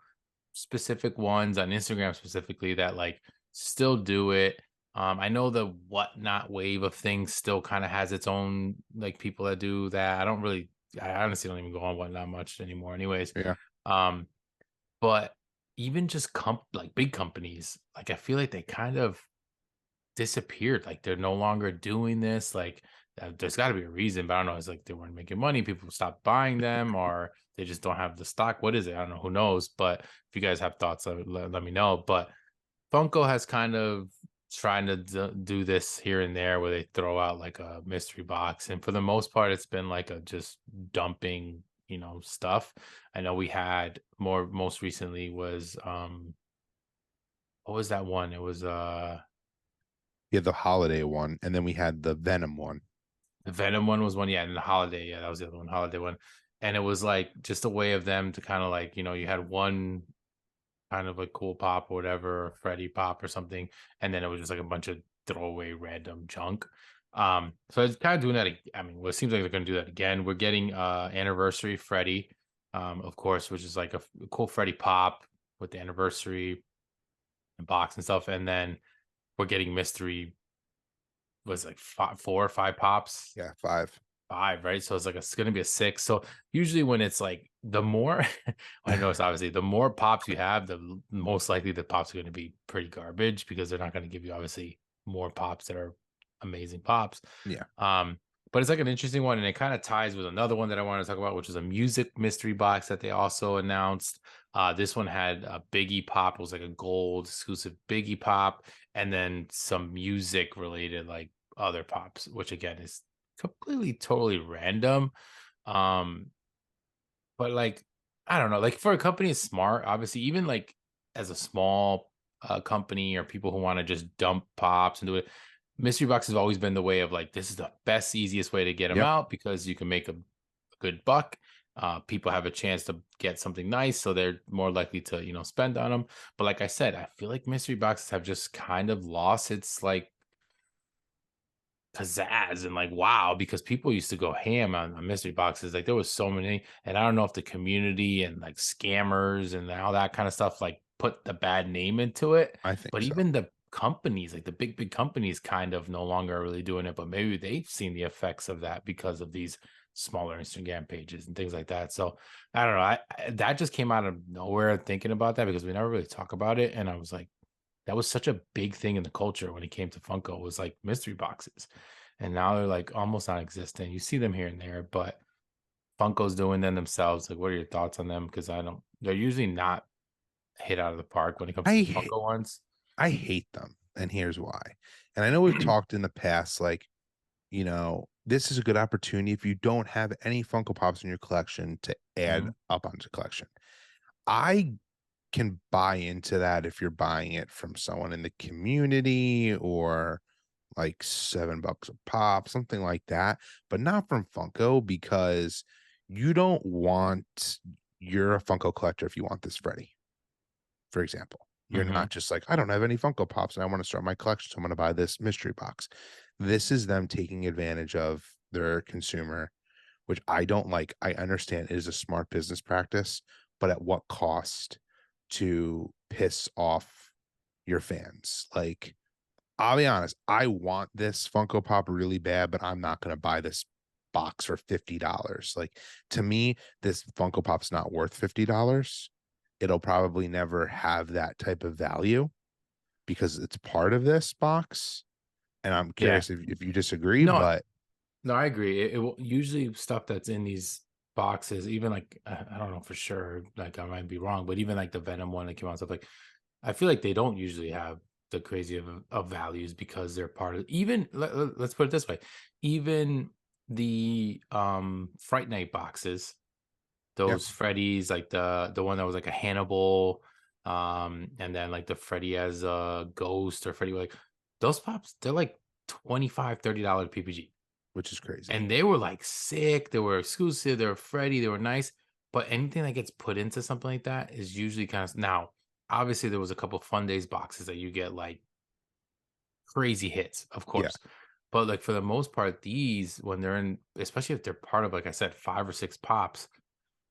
specific ones on Instagram specifically that like still do it. I know the whatnot wave of things still kind of has its own like people that do that. I honestly don't even go on whatnot much anymore, anyways. Yeah. Um, but even just like big companies, like I feel like they kind of disappeared. Like they're no longer doing this. Like there's got to be a reason, but I don't know. It's like they weren't making money. People stopped buying them, or they just don't have the stock. What is it? I don't know. Who knows? But if you guys have thoughts, let me know. But Funko has kind of trying to do this here and there where they throw out like a mystery box, and for the most part, it's been like a just dumping, stuff. I know we had most recently was what was that one? It was Yeah, the holiday one, and then we had the Venom one. the Venom one was one, yeah, and the Holiday, yeah, that was the other one, Holiday one. And it was like just a way of them to kind of like, you had one kind of a cool pop or whatever, or Freddy pop or something, and then it was just like a bunch of throwaway random junk. So it's kind of doing that. I mean, well, it seems like they're gonna do that again. We're getting anniversary Freddy, of course, which is like a cool Freddy pop with the anniversary box and stuff, and then we're getting mystery was like 4 or 5 pops. Yeah, five. 5, right? So it's gonna be a 6. So usually when it's like the more I know it's obviously the more pops you have, most likely the pops are gonna be pretty garbage because they're not gonna give you obviously more pops that are amazing pops. Yeah. Um, but it's like an interesting one, and it kind of ties with another one that I want to talk about, which is a music mystery box that they also announced. This one had a Biggie pop, it was like a gold exclusive Biggie pop, and then some music related like other pops, which again is completely totally random. Um, but like I don't know, like for a company is smart, obviously, even like as a small company or people who want to just dump pops and do it, mystery box has always been the way of like this is the best, easiest way to get them Yep. out because you can make a good buck. People have a chance to get something nice, so they're more likely to spend on them. But like I said, I feel like mystery boxes have just kind of lost its like pizzazz and like wow because people used to go ham on mystery boxes, like there was so many, and I don't know if the community and like scammers and all that kind of stuff like put the bad name into it, I think but so. even the companies, like the big companies, kind of no longer are really doing it, but maybe they've seen the effects of that because of these smaller Instagram pages and things like that. So I don't know, that just came out of nowhere thinking about that because we never really talk about it, and I was like that was such a big thing in the culture when it came to Funko was like mystery boxes. and now they're like almost non-existent. You see them here and there, but Funko's doing them themselves. Like, what are your thoughts on them? Because I don't. They're usually not hit out of the park when it comes to the I Funko ones. I hate them, and here's why. And I know we've talked in the past, like, this is a good opportunity if you don't have any Funko Pops in your collection to add Mhm. up onto collection. I can buy into that if you're buying it from someone in the community or like $7 a pop, something like that, but not from Funko because you don't want you're a Funko collector if you want this Freddy, for example. You're Mhm. not just like, I don't have any Funko Pops and I want to start my collection, so I'm going to buy this mystery box. This is them taking advantage of their consumer, which I don't like. I understand it is a smart business practice, but at what cost to piss off your fans? Like, I'll be honest, I want this Funko Pop really bad, but I'm not going to buy this box for $50. Like, to me, this Funko Pop's not worth $50. It'll probably never have that type of value because it's part of this box. And I'm Yeah. curious if you disagree, No, but no, I agree. It will usually stuff that's in these boxes, even like I don't know for sure, like I might be wrong, but even like the Venom one that came out, stuff like I feel like they don't usually have the crazy of values because they're part of even let's put it this way, even the Fright Night boxes, yeah, those Freddy's, like the one that was like a Hannibal, and then like the Freddy as a ghost or Freddy like those pops, they're like 25 $30 PPG. which is crazy. And they were like sick, they were exclusive, they were Freddy, they were nice. But anything that gets put into something like that is usually kind of now. Obviously, there was a couple Fun Days boxes that you get like crazy hits, of Yeah, course. But like for the most part, these when they're in, especially if they're part of like I said, 5 or 6 pops,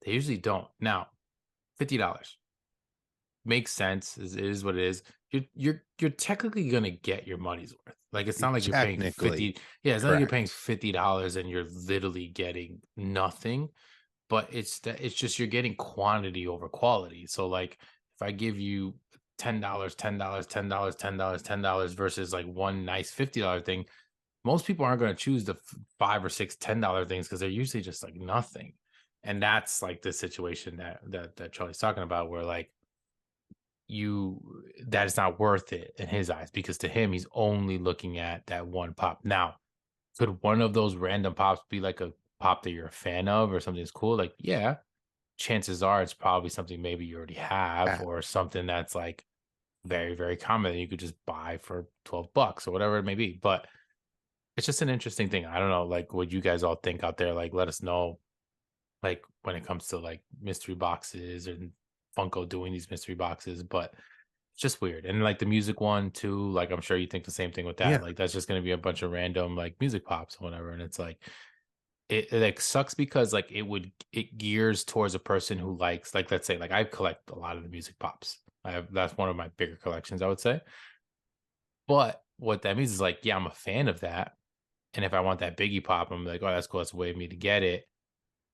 they usually don't. Now, $50 makes sense. It is what it is. You're technically gonna get your money's worth. Like it's not like you're paying technically 50. Yeah, it's not like you're paying correct. $50 and you're literally getting nothing. But it's just you're getting quantity over quality. So like if I give you $10, $10, $10, $10, $10 versus like one nice $50 thing, most people aren't going to choose the 5 or 6 $10 things because they're usually just like nothing. And that's like the situation that Charlie's talking about, where like that is not worth it in his eyes because to him he's only looking at that one pop. Now, could one of those random pops be like a pop that you're a fan of or something that's cool? Like, yeah, chances are it's probably something maybe you already have Uh, or something that's like very, very common that you could just buy for $12 or whatever it may be. But it's just an interesting thing. I don't know, like what you guys all think out there. Like, let us know, like when it comes to like mystery boxes and Funko doing these mystery boxes. But it's just weird. And like the music one too, like I'm sure you think the same thing with that. yeah, Like that's just gonna be a bunch of random like music pops or whatever. And it's like it like sucks because like it gears towards a person who likes, like let's say like I collect a lot of the music pops. That's one of my bigger collections, I would say. But what that means is like, yeah, I'm a fan of that. And if I want that Biggie pop, I'm like, oh, that's cool. That's a way of me to get it.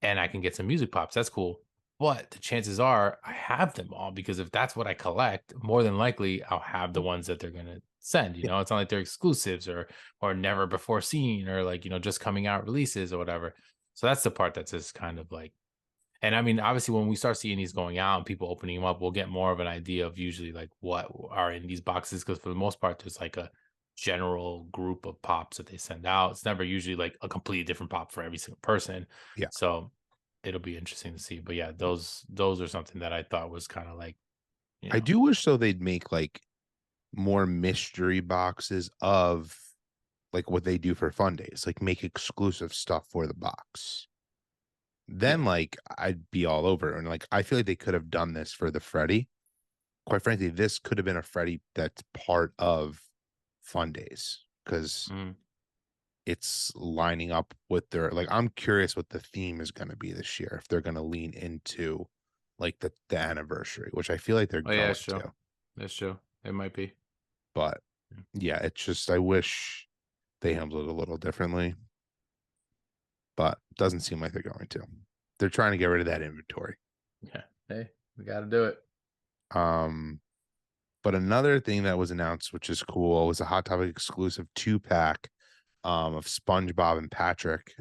And I can get some music pops. That's cool. But the chances are I have them all because if that's what I collect, more than likely I'll have the ones that they're gonna send. yeah. It's not like they're exclusives or never before seen or like, just coming out releases or whatever. So that's the part that's just kind of like, and I mean, obviously when we start seeing these going out and people opening them up, we'll get more of an idea of usually like what are in these boxes. Cause for the most part, there's like a general group of pops that they send out. It's never usually like a completely different pop for every single person. Yeah. So it'll be interesting to see. But yeah, those are something that I thought was kind of like, you I know, do wish though they'd make like more mystery boxes of like what they do for fun days, like make exclusive stuff for the box. Then yeah. like I'd be all over. And like I feel like they could have done this for the Freddy. Quite frankly, this could have been a Freddy that's part of fun days because Mm. it's lining up with their like I'm curious what the theme is going to be this year, if they're going to lean into like the anniversary, which I feel like they're Oh yeah, going that's true. to. That's true. It might be. But Yeah. yeah, it's just I wish they handled it a little differently, but doesn't seem like they're going to. They're trying to get rid of that inventory. Yeah. Hey, we got to do it. Um, but another thing that was announced, which is cool, was a Hot Topic exclusive 2-pack of SpongeBob and Patrick,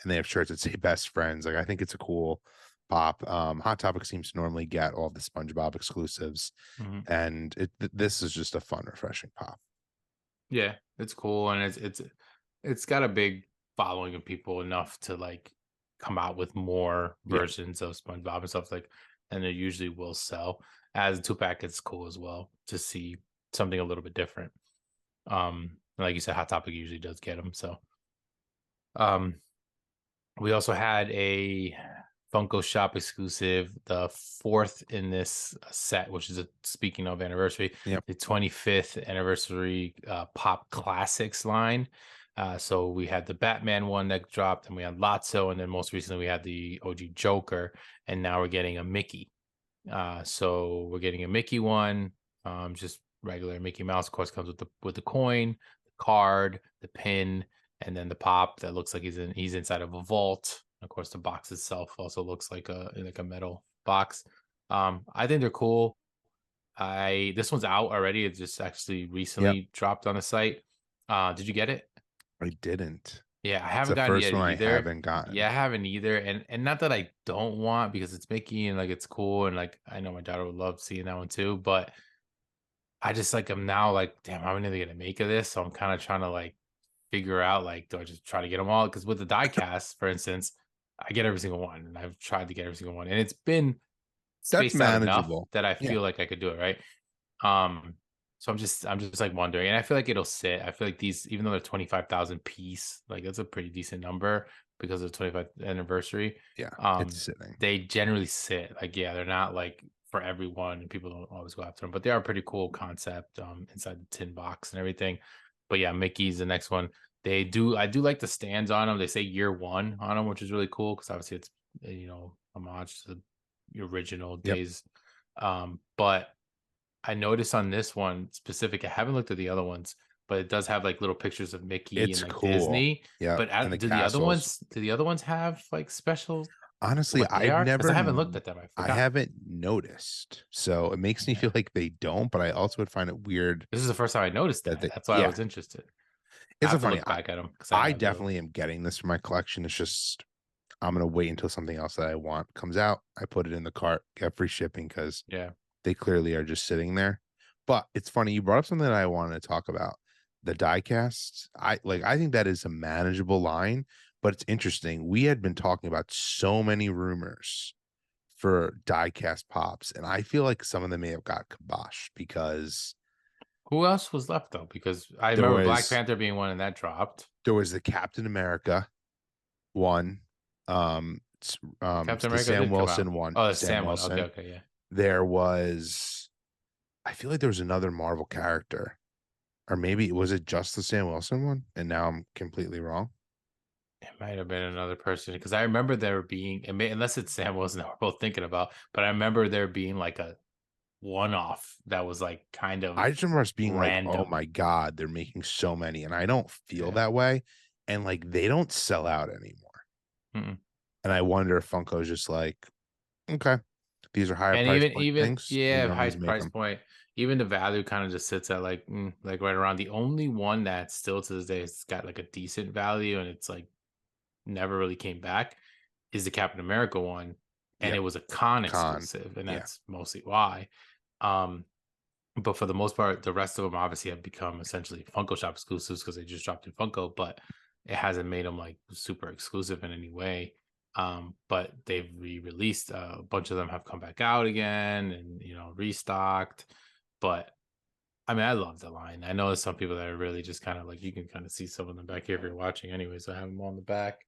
and they have shirts that say best friends. Like I think it's a cool pop. Hot Topic seems to normally get all the SpongeBob exclusives, Mhm. and this is just a fun, refreshing pop. Yeah, it's cool, and it's got a big following of people enough to like come out with more Yeah. versions of SpongeBob and stuff like, and they usually will sell. As a 2-pack, it's cool as well to see something a little bit different. Like you said, Hot Topic usually does get them. So, um, we also had a Funko Shop exclusive, the fourth in this set, which is speaking of anniversary, Yep. the 25th anniversary Pop Classics line. So we had the Batman one that dropped, and we had Lotso, and then most recently we had the OG Joker, and now we're getting a Mickey. So we're getting a Mickey one, just regular Mickey Mouse. Of course, comes with the coin, the card, the pin, and then the pop that looks like he's inside of a vault. Of course, the box itself also looks like a metal box. I think they're cool. I This one's out already. It just actually Yep. recently dropped on the site. Did you get it? I didn't. Yeah, I It's haven't the gotten it first yet one I either. haven't gotten. Yeah, I haven't either. And not that I don't want, because it's Mickey and like it's cool, and like I know my daughter would love seeing that one too. But I just like I'm now like, damn, how many are they gonna make of this? So I'm kind of trying to like figure out, like, do I just try to get them all? Because with the die cast, for instance, I get every single one, and I've tried to get every single one, and it's been That's spaced out enough manageable. that I Yeah. feel like I could do it, right? Um, so I'm just like wondering, and I feel like it'll sit. I feel like these, even though they're 25,000 piece, like that's a pretty decent number because of the 25th anniversary. Yeah. It's Um, sitting. they generally sit. Like, yeah, they're not like for everyone, and people don't always go after them, but they are a pretty cool concept inside the tin box and everything. But yeah, Mickey's the next one. I do like the stands on them. They say year one on them, which is really cool because obviously it's homage to the original Yep. days. But I noticed on this one specific, I haven't looked at the other ones, but it does have like little pictures of Mickey and It's like cool. Disney. Yep. But And the do the other castles. ones? Do the other ones have like special Honestly, what they I've are? Because never I haven't looked at them. I I forgot. haven't noticed. So it makes me Yeah, feel like they don't, but I also would find it weird this is the first time I noticed that that. they That's why I yeah. was interested. I It's a have to funny. look back at them because I I have the. definitely am getting this for my collection. It's just I'm gonna wait until something else that I want comes out. I put it in the cart, get free shipping because Yeah. they clearly are just sitting there. But it's funny, you brought up something that I wanted to talk about. The diecast. I think that is a manageable line, but it's interesting. We had been talking about so many rumors for diecast pops, and I feel like some of them may have got kiboshed because Who else was left though? Because I there remember Black was Panther being one, and that dropped. there was the Captain America one, Captain the America Sam did come out. Wilson one, Oh, the Sam Sam one. Okay, Wilson. okay, yeah. There was, I feel like there was another Marvel character, or maybe was it just the Sam Wilson one? And now I'm completely wrong. It might have been another person because I remember there being, unless it's Sam Wilson that we're both thinking about, but I remember there being like a one-off that was like kind I of just remember us being like, oh random. my God, they're making so many. And I don't feel Yeah. that way. And like they don't sell out anymore. Mm-mm. And I wonder if Funko's just like, okay, these are higher And price even point even things. We yeah, don't high need to make price them. point. Even the value kind of just sits at like like right around. The only one that still to this day has got like a decent value, and it's like never really came back, is the Captain America one, and it Yep. was a con Con. exclusive, and Yeah. that's mostly why. Um, But for the most part, the rest of them obviously have become essentially Funko Shop exclusives because they just dropped in Funko, but it hasn't made them like super exclusive in any way. But they've re-released a bunch of them have come back out again and restocked. But I mean, I love the line. I know there's some people that are really just kind of like you can kind of see some of them back here if you're watching anyway, so I have them on the back.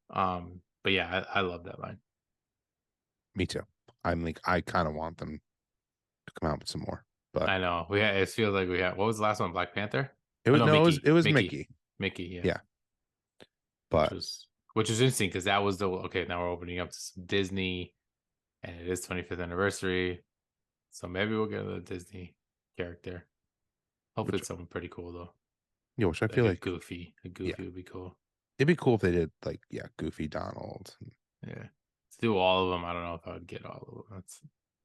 But yeah, I love that line. Me too. I'm like, I kind of want them to come out with some more. But I know it feels like we had what was the last one? Black Panther? it Oh was no, no, Mickey. it was Mickey. Mickey. Mickey, yeah. Yeah. which But was which was interesting because that was the okay. Now we're opening up to some Disney, and it is 25th anniversary, so maybe we'll get a Disney character. Hopefully, which it's something pretty cool though, yeah, which I like feel a like Goofy. A yeah, Goofy would be cool. it'd be cool if they did like yeah, Goofy Donald. Yeah, to do all of them, I don't know if I would get all of them.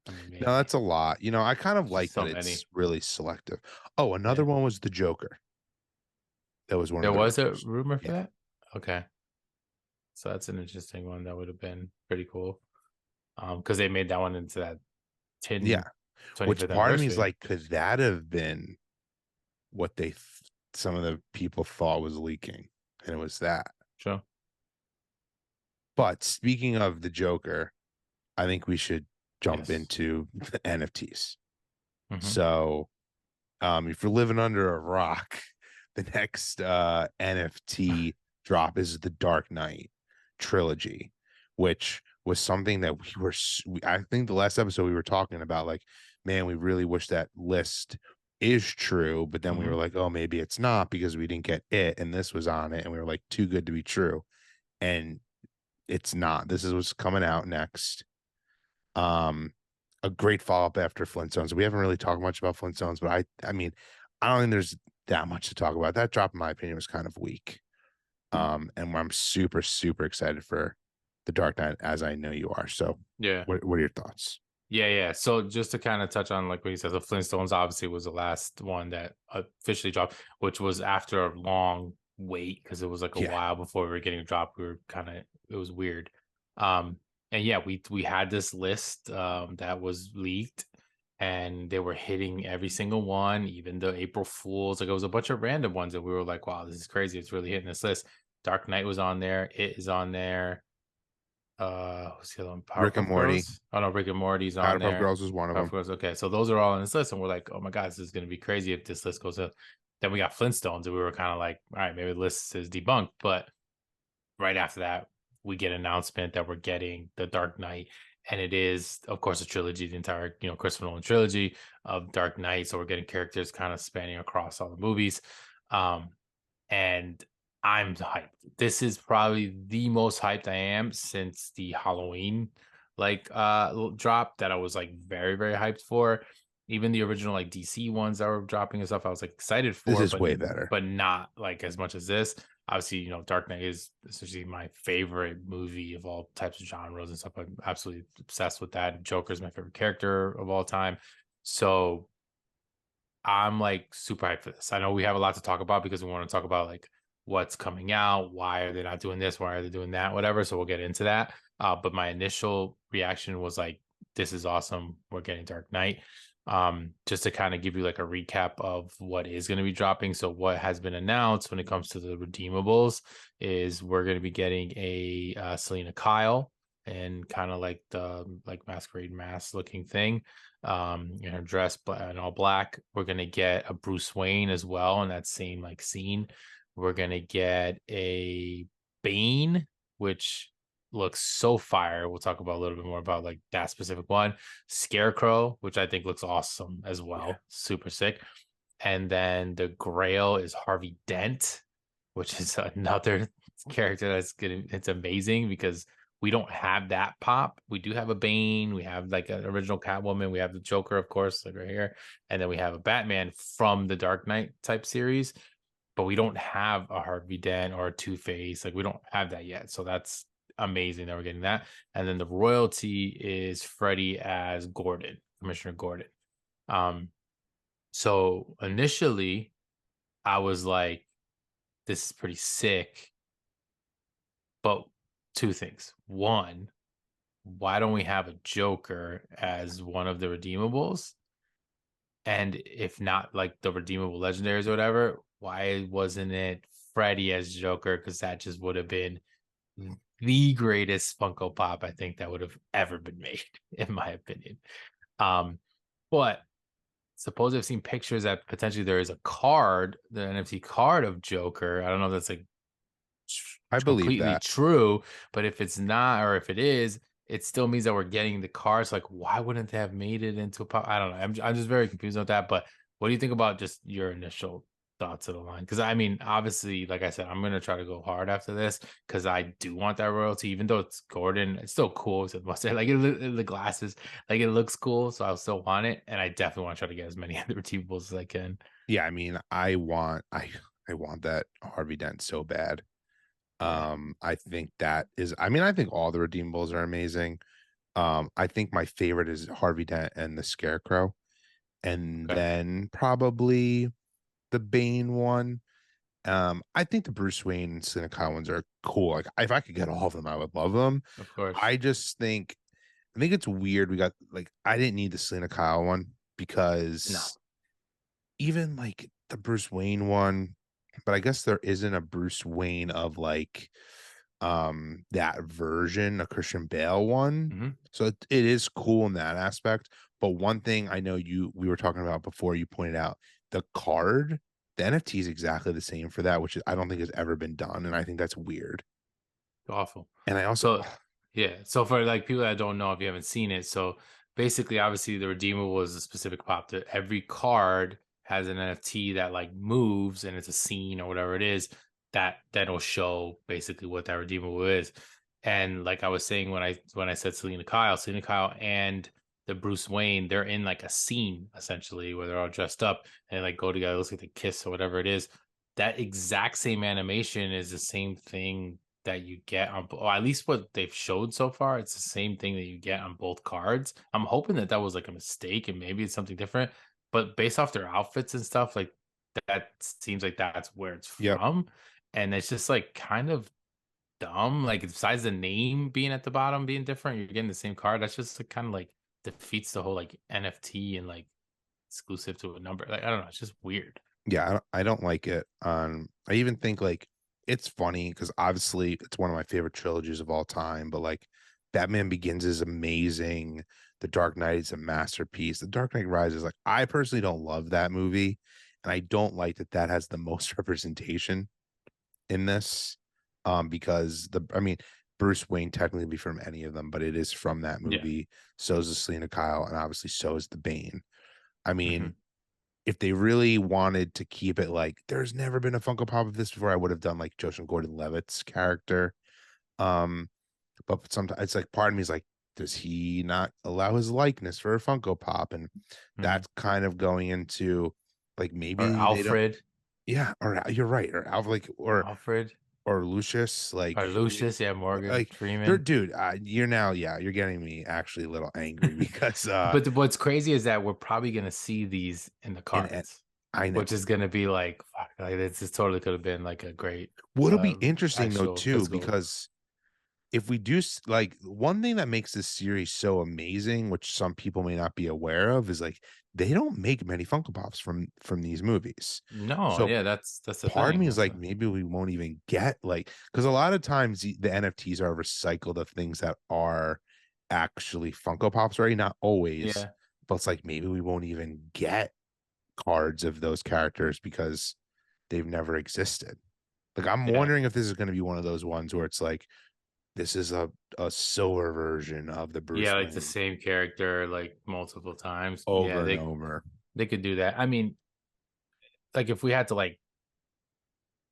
I mean, No, maybe that's a lot. You know, I kind of it's just like that so it's many. really selective. Oh, another Yeah, one was the Joker. That was one There of the was a rumors. rumor for Yeah. that. Okay, so that's an interesting one. That would have been pretty cool. Because they made that one into that Yeah. 10 Which 25th part of me is anniversary. like, could that have been what some of the people thought was leaking? And it was that. Sure. But speaking of the Joker, I think we should jump Yes. into the NFTs. Hmm. So, if you're living under a rock, the next NFT drop is the Dark Knight Trilogy, which was something that I think the last episode we were talking about, like, man, we really wish that list is true, but then we were Hmm. like, oh, maybe it's not because we didn't get it, and this was on it, and we were like, too good to be true, and it's not. This is what's coming out next. Um, a great follow up after Flintstones. We haven't really talked much about Flintstones, but I mean, I don't think there's that much to talk about. That drop, in my opinion, was kind of weak. And I'm super, super excited for the Dark Knight, as I know you are. So, Yeah. what are your thoughts? Yeah, yeah. So just to kind of touch on like what he says, the Flintstones obviously was the last one that officially dropped, which was after a long wait because it was like a Yeah, while before we were getting dropped. We were kind of it was weird. And yeah, we had this list that was leaked and they were hitting every single one, even the April Fools. Like it was a bunch of random ones, and we were like, wow, this is crazy. It's really hitting this list. Dark Knight was on there, it is on there. What's the other one? Rick and Powerpuff Morty, Girls. Oh no, Rick and Morty's on Powderpuff there. Girls was one of Powerpuff them. Girls. Okay, so those are all on this list, and we're like, oh my god, this is gonna be crazy if this list goes up. Then we got Flintstones, and we were kind of like, all right, maybe the list is debunked. But right after that, we get an announcement that we're getting the Dark Knight, and it is, of course, a trilogy, the entire Christopher Nolan trilogy of Dark Knight. So we're getting characters kind of spanning across all the movies. Um, and I'm hyped. This is probably the most hyped I am since the Halloween drop that I was like very very hyped for. Even the original like DC ones that were dropping and stuff, I was like excited This for, is way better. but not like as much as this. Obviously, Dark Knight is essentially my favorite movie of all types of genres and stuff. I'm absolutely obsessed with that. Joker is my favorite character of all time. So I'm like super hyped for this. I know we have a lot to talk about because we want to talk about like what's coming out, why are they not doing this, why are they doing that, whatever. So we'll get into that. But my initial reaction was like, this is awesome. We're getting Dark Knight. Just to kind of give you like a recap of what is going to be dropping. So what has been announced when it comes to the Redeemables is we're going to be getting a Selena Kyle and kind of like the like masquerade mask looking thing in her dress in all black. We're gonna get a Bruce Wayne as well in that same like scene. We're gonna get a Bane, which looks so fire. We'll talk about a little bit more about like that specific one. Scarecrow, which I think looks awesome as Yeah, well, super sick. And then the Grail is Harvey Dent, which is another character that's gonna it's amazing because we don't have that pop. We do have a Bane, we have like an original Catwoman, we have the Joker, of course, like right here, and then we have a Batman from the Dark Knight type series, but we don't have a Harvey Dent or a Two Face. Like we don't have that yet. So that's amazing that we're getting that. And then the royalty is Freddy as Gordon, Commissioner Gordon. Um, so initially I was like, this is pretty sick, but two things. One, why don't we have a Joker as one of the redeemables? And if not like the redeemable legendaries or whatever, why wasn't it Freddy as Joker? Because that just would have been the greatest Funko Pop I think that would have ever been made, in my opinion. Um, but suppose I've seen pictures that potentially there is a card, the NFT card of Joker. I don't know if that's like I believe completely that. true, but if it's not, or if it is, it still means that we're getting the cars. Like, why wouldn't they have made it into a pop? I don't know. I'm just very confused with that. But what do you think about just your initial thoughts of the line? Because I mean, obviously, like I said, I'm gonna try to go hard after this because I do want that royalty, even though it's Gordon. It's still cool. So must say, like the glasses, like it looks cool, so I'll still want it, and I definitely want to try to get as many other receivables as I can. Yeah, I mean, I want that Harvey Dent so bad. Yeah. I think that is, I mean, I think all the redeemables are amazing. I think my favorite is Harvey Dent and the Scarecrow, and Okay. then probably the Bane one. I think the Bruce Wayne and Selena Kyle ones are cool. Like if I could get all of them, I would love them. Of course. I just think I think it's weird. We got like I didn't need the Selena Kyle one No. because even like the Bruce Wayne one, but I guess there isn't a Bruce Wayne of like that version, a Christian Bale one. Hmm. So it is cool in that aspect. But one thing I know we were talking about before, you pointed out the card, the NFT is exactly the same for that, which I don't think has ever been done. And I think that's weird. Awful. And I also So yeah. So for like people that don't know, if you haven't seen it, so basically, obviously, the Redeemable is a specific pop. That every card has an NFT that like moves, and it's a scene or whatever it is that'll show basically what that Redeemable is. And like I was saying when I said Selena Kyle and the Bruce Wayne, they're in like a scene essentially where they're all dressed up and like go together. It looks like they kiss or whatever it is. That exact same animation is the same thing that you get on, or at least what they've showed so far. It's the same thing that you get on both cards. I'm hoping that that was like a mistake and maybe it's something different. But based off their outfits and stuff, like that seems like that's where it's yep. from, and it's just like kind of dumb. Like besides the name being at the bottom being different, you're getting the same card. That's just like, kind of like defeats the whole like NFT and like exclusive to a number. Like I don't know, it's just weird. Yeah, I don't like it. I even think like it's funny because obviously it's one of my favorite trilogies of all time, but like Batman Begins is amazing. The Dark Knight is a masterpiece. The Dark Knight Rises, like I personally don't love that movie, and I don't like that that has the most representation in this. Because I mean, Bruce Wayne technically be from any of them, but it is from that Yeah. movie. So is the Selena Kyle, and obviously so is the Bane. I Hmm. mean, if they really wanted to keep it like there's never been a Funko Pop of this before, I would have done like Joseph Gordon-Levitt's character. Um, but sometimes it's like part of me is like, does he not allow his likeness for a Funko Pop? And Hmm. that's kind of going into like Or maybe they don't. Alfred. Yeah, or you're right, or Alf like Alfred. or Lucius, Or like Lucius, yeah, Morgan like they're Freeman. dude. You're now, yeah, you're getting me actually a little angry because But what's crazy is that we're probably gonna see these in the and cards, I know which is gonna be like, fuck, like this totally could have been like a great what'll be interesting though actual too physical. because if we do like one thing that makes this series so amazing, which some people may not be aware of, is like they don't make many Funko Pops from these movies. No, So yeah, that's the part of thing. me is That's like maybe we won't even get like because a lot of times the NFTs are recycled of things that are actually Funko Pops, right? Not always, yeah, but it's like maybe we won't even get cards of those characters because they've never existed. Like I'm yeah, wondering if this is going to be one of those ones where it's like this is a silver version of the yeah, Bruce like the Wayne same character like multiple times. Yeah, over and over. they could do that. I mean, like if we had to like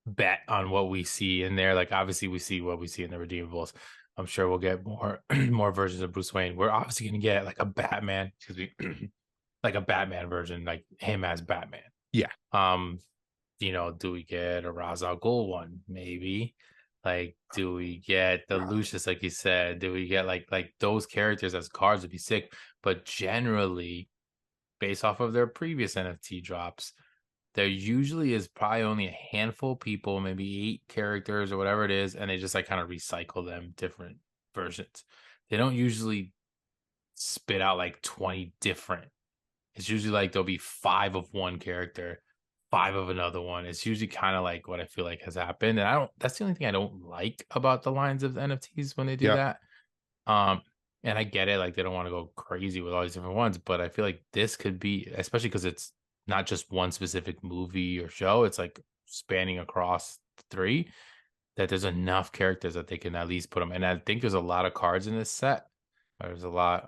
bet on what we see in there, like obviously we see what we see in the Redeemables. I'm sure we'll get more more versions of Bruce Wayne. We're obviously gonna get like a Batman, excuse me, like a Batman version, like him as Batman. Yeah, Um, do we get a Ra's al Ghul one? Maybe. Like, do we get the Lucius, like you said? Do we get like those characters as cards would be sick? But generally, based off of their previous NFT drops, there usually is probably only a handful of people, maybe 8 characters or whatever it is, and they just like kind of recycle them different versions. They don't usually spit out like 20 different. It's usually like there'll be 5 of one character, 5 of another one. It's usually kind of like what I feel like has happened. And I don't, that's the only thing I don't like about the lines of NFTs when they do yeah, that. Um, and I get it, like they don't want to go crazy with all these different ones, but I feel like this could be, especially because it's not just one specific movie or show, it's like spanning across three, that there's enough characters that they can at least put them. And I think there's a lot of cards in this set. There's a lot.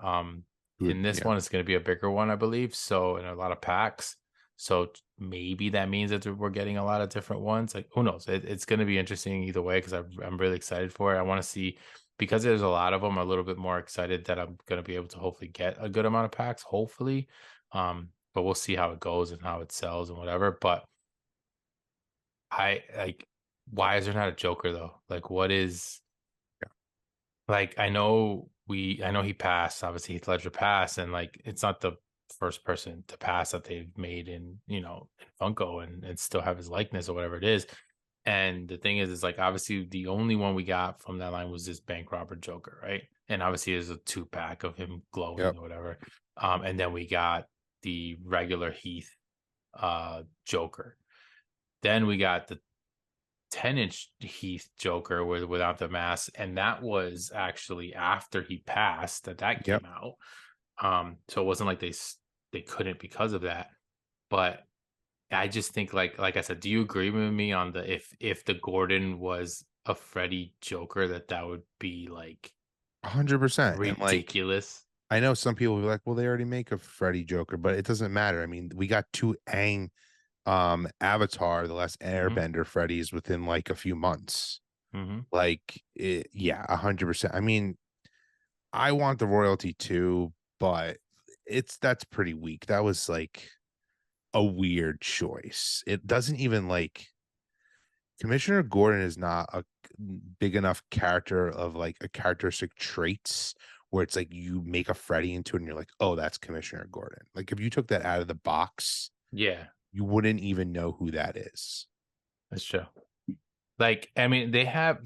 In this yeah, one, it's going to be a bigger one, I believe. So, and a lot of packs. So maybe that means that we're getting a lot of different ones. Like, who knows? It's going to be interesting either way because I'm really excited for it. I want to see, because there's a lot of them. I'm a little bit more excited that I'm going to be able to hopefully get a good amount of packs. Hopefully, but we'll see how it goes and how it sells and whatever. But I like, why is there not a Joker though? Like, what is like? I know he passed. Obviously, Heath Ledger passed, and like, it's not the first person to pass that they've made in in Funko and still have his likeness or whatever it is. And the thing is like obviously the only one we got from that line was this bank robber Joker, right? And obviously there's a 2-pack of him glowing Yep. or whatever. And then we got the regular Heath Joker. Then we got the 10-inch Heath Joker without the mask, and that was actually after he passed that Yep. came out. So it wasn't like they couldn't because of that. But I just think like I said, do you agree with me on the if the Gordon was a Freddy Joker that would be like 100%. And like, ridiculous? I know some people will be like, well, they already make a Freddy Joker, but it doesn't matter. I mean, we got two Avatar, the last Hmm. Airbender Freddy's within like a few months. Hmm. Like, yeah, 100%. I mean, I want the royalty too, but that's pretty weak. That was like a weird choice. It doesn't even like Commissioner Gordon is not a big enough character of like a characteristic traits where it's like you make a Freddy into it and you're like, oh, that's Commissioner Gordon. Like if you took that out of the box, Yeah, you wouldn't even know who that is. that's true. Like I mean, they have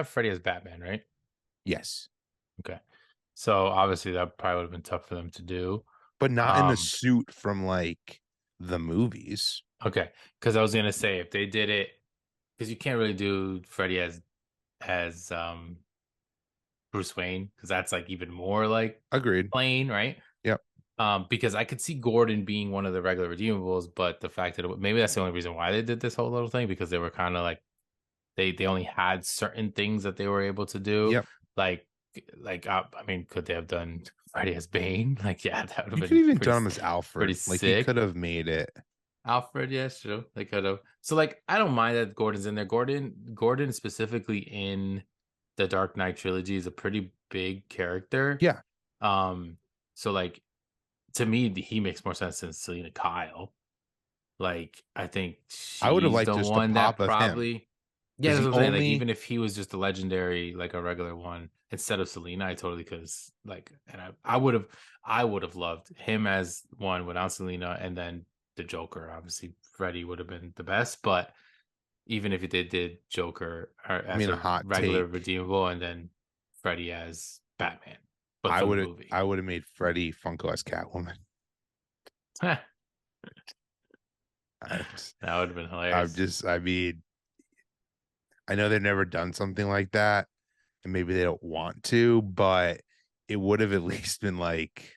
Freddy as Batman, right? Yes, Okay, so obviously that probably would have been tough for them to do. but not in the Um, suit from like the movies. okay, because I was gonna say if they did it, because you can't really do Freddy as Bruce Wayne, because that's like even more like Agreed. plain, right? Yep. Because I could see Gordon being one of the regular redeemables, but the fact that maybe that's the only reason why they did this whole little thing because they were kind of like they only had certain things that they were able to do, Yep. like I mean, could they have done Friday as Bane? Like, yeah, that would have You could been even pretty done him as pretty Alfred. Like you could sick. have made it. Alfred, yes, true. They could have. So like I don't mind that Gordon's in there. Gordon specifically in the Dark Knight trilogy is a pretty big character. Yeah. Um, so like to me, he makes more sense than Selena Kyle. Like I think I would have she's liked the just a one pop that of him probably yeah, because that's the what I'm saying. Like only even if he was just a legendary, like a regular one instead of Selena, I totally could like and I would have loved him as one without Selena and then the Joker. Obviously, Freddy would have been the best, but even if they did Joker I as mean, a a hot regular take. redeemable and then Freddy as Batman, but I for the would have movie. I would have made Freddie Funko as Catwoman. That I, would have been I'm hilarious. just I mean, I know they've never done something like that, and maybe they don't want to, but it would have at least been like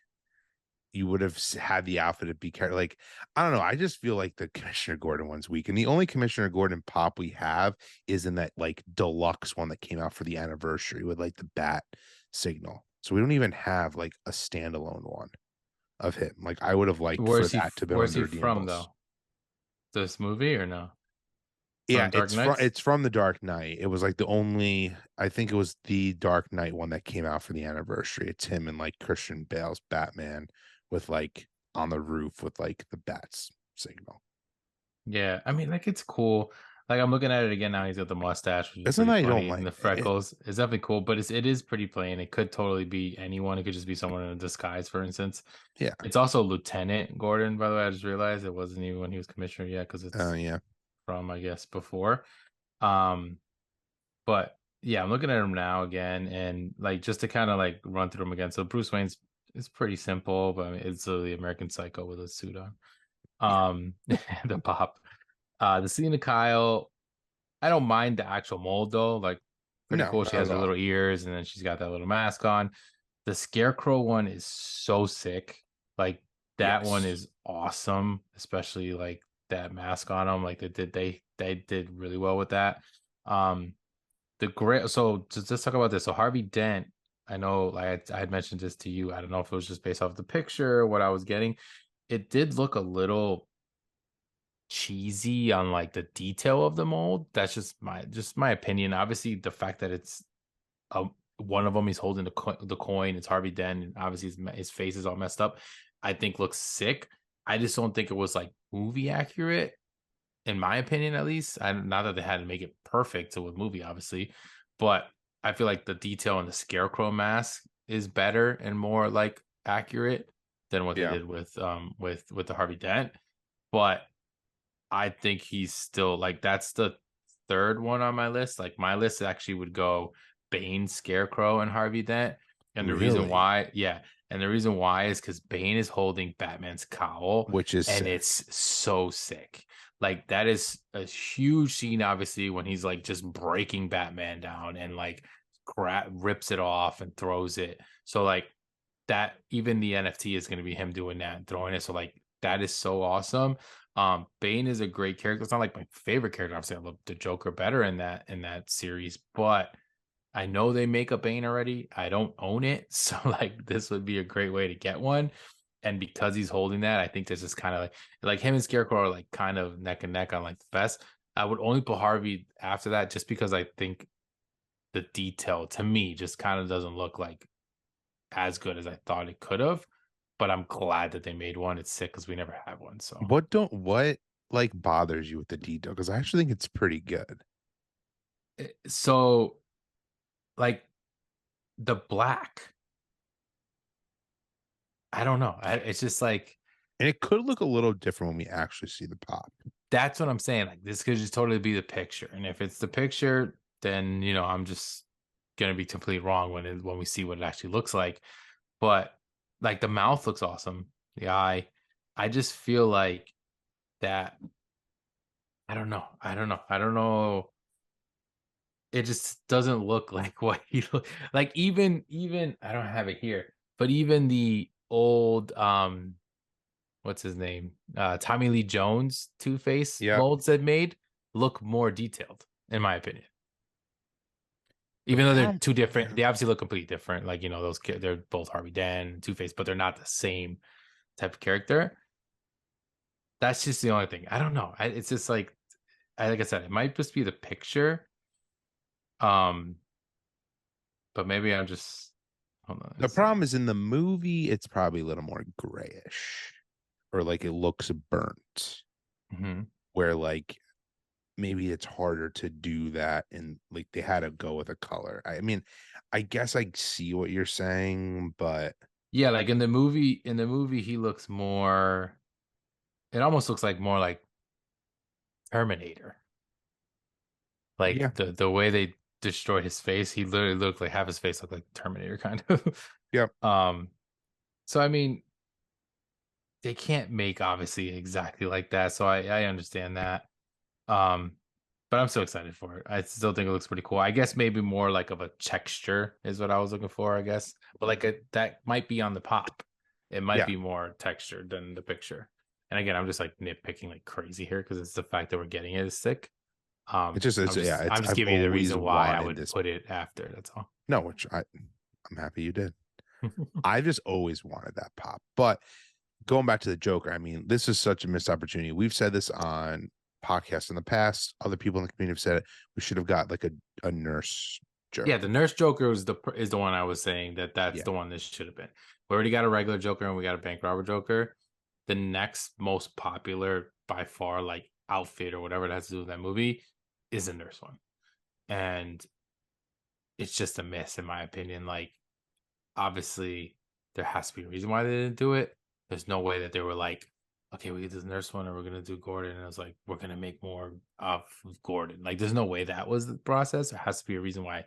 you would have had the outfit to be like I don't know. I just feel like the Commissioner Gordon one's weak, and the only Commissioner Gordon pop we have is in that like deluxe one that came out for the anniversary with like the bat signal. So we don't even have like a standalone one of him. Like I would have liked for that to have been one Where's of the he from redeemables. though? This movie or no? Yeah, From Dark Knights? it's from the Dark Knight. It was like the only I think it was the Dark Knight one that came out for the anniversary. It's him and like Christian Bale's Batman with like on the roof with like the bats signal. Yeah, I mean, like it's cool. Like I'm looking at it again now. He's got the mustache, which is Isn't pretty that you don't funny, and like the it? freckles. It's definitely cool, but it is pretty plain. It could totally be anyone. It could just be someone in a disguise, for instance. Yeah. It's also Lieutenant Gordon, by the way. I just realized it wasn't even when he was commissioner yet, because it's Yeah. from I guess before. Um, but yeah, I'm looking at him now again, and like just to kind of like run through him again. So Bruce Wayne's it's pretty simple, but I mean, it's the American Psycho with a suit on. Yeah. The pop. The Selena Kyle, I don't mind the actual mold though. Like pretty No, cool. not She at has her all. little ears and then she's got that little mask on. The Scarecrow one is so sick. Like that one Yes. is awesome, especially like that mask on him. Like they did really well with that. Um the great so just talk about this. So Harvey Dent, I know like I had mentioned this to you. I don't know if it was just based off the picture, what I was getting. It did look a little cheesy on like the detail of the mold. That's just my opinion. Obviously, the fact that it's one of them he's holding the coin. It's Harvey Dent, and obviously his face is all messed up. I think looks sick. I just don't think it was like movie accurate, in my opinion, at least. I not that they had to make it perfect to a movie, obviously, but I feel like the detail in the Scarecrow mask is better and more like accurate than what they Yeah. did with the Harvey Dent. But I think he's still like that's the third one on my list. Like my list actually would go Bane, Scarecrow, and Harvey Dent. And the reason Really, why, yeah, and the reason why is because Bane is holding Batman's cowl, which is and sick. it's so sick. Like that is a huge scene, obviously, when he's like just breaking Batman down and like rips it off and throws it. So like that, even the NFT is going to be him doing that and throwing it. So like that is so awesome. Bane is a great character. It's not like my favorite character. Obviously, I love the Joker better in that series, but I know they make a Bane already. I don't own it, so like this would be a great way to get one. And because he's holding that, I think this is kind of like him and Scarecrow are like kind of neck and neck on like the best. I would only put Harvey after that just because I think the detail to me just kind of doesn't look like as good as I thought it could have. But I'm glad that they made one. It's sick because we never had one. So What like bothers you with the detail? Because I actually think it's pretty good. so like the black, I don't know. It's just like And it could look a little different when we actually see the pop. that's what I'm saying. Like this could just totally be the picture. And if it's the picture, then I'm just gonna be completely wrong when we see what it actually looks like. But like the mouth looks awesome. The eye. I just feel like that. I don't know. I don't know. I don't know. It just doesn't look like what he look like. Even I don't have it here, but even the old what's his name? Tommy Lee Jones Two-Face Yep. molds that made look more detailed, in my opinion. The Even though they're problem, two different, yeah. they obviously look completely different. Like, those they're both Harvey Dent, Two-Face, but they're not the same type of character. That's just the only thing. I don't know. It's just like I said, it might just be the picture. Um, but maybe I'm just hold on, The let's see. problem is in the movie, it's probably a little more grayish, or like it looks burnt, Mhm. where like maybe it's harder to do that, and like they had to go with a color. I mean, I guess I see what you're saying, but Yeah, like in the movie, he looks more. It almost looks like more like Terminator. yeah, Like the way they destroyed his face, he literally looked like half his face looked like Terminator kind of. yeah, um, so I mean, they can't make obviously exactly like that. So I understand that. Um, but I'm so excited for it. I still think it looks pretty cool. I guess maybe more like of a texture is what I was looking for, I guess. But like that might be on the pop. It might yeah. be more textured than the picture. And again, I'm just like nitpicking like crazy here because it's the fact that we're getting it is sick. It's just, I'm it's yeah, just it's I'm just I've giving you the always reason why I wanted would this. put it after. That's all. No, which I'm happy you did. I just always wanted that pop. But going back to the Joker, I mean, this is such a missed opportunity. We've said this on podcasts in the past. Other people in the community have said it. We should have got like a nurse Yeah, the Joker. Nurse Joker is the one I was saying that's Yeah. the one this should have been. We already got a regular Joker and we got a bank robber Joker. The next most popular by far, like outfit or whatever it has to do with that movie, is the Nurse one, and it's just a miss in my opinion. Like obviously there has to be a reason why they didn't do it. There's no way that they were like, okay, we did this Nurse one and we're gonna do Gordon, and I was like, we're gonna make more of Gordon. Like there's no way that was the process. There has to be a reason why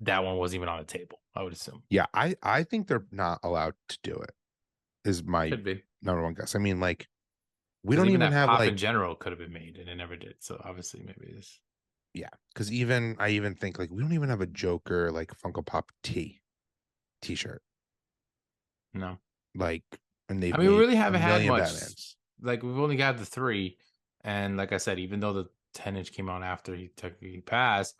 that one wasn't even on the table, I would assume. Yeah, I think they're not allowed to do it, is my Could be. number one guess. I mean, like, we Because don't even even that have pop in like, general could have been made and it never did. So obviously maybe this. yeah, because even I even think like we don't even have a Joker like Funko Pop t-shirt. No. Like, and they've I mean, we made really a haven't had million much. Batmans. Like we've only got the three. And like I said, even though the 10-inch came out after he technically passed,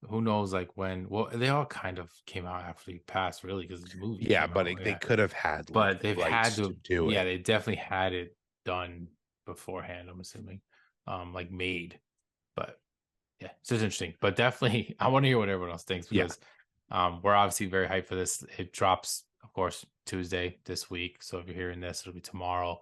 who knows like when well, they all kind of came out after he passed, really, because the movie Yeah, came but out. they Yeah. could have had like But the they've had rights to to, do yeah, it. they definitely had it done beforehand, I'm assuming. Like made. But yeah, it's just interesting. But definitely I want to hear what everyone else thinks Yeah, because we're obviously very hyped for this. It drops, of course, Tuesday this week. So if you're hearing this, it'll be tomorrow,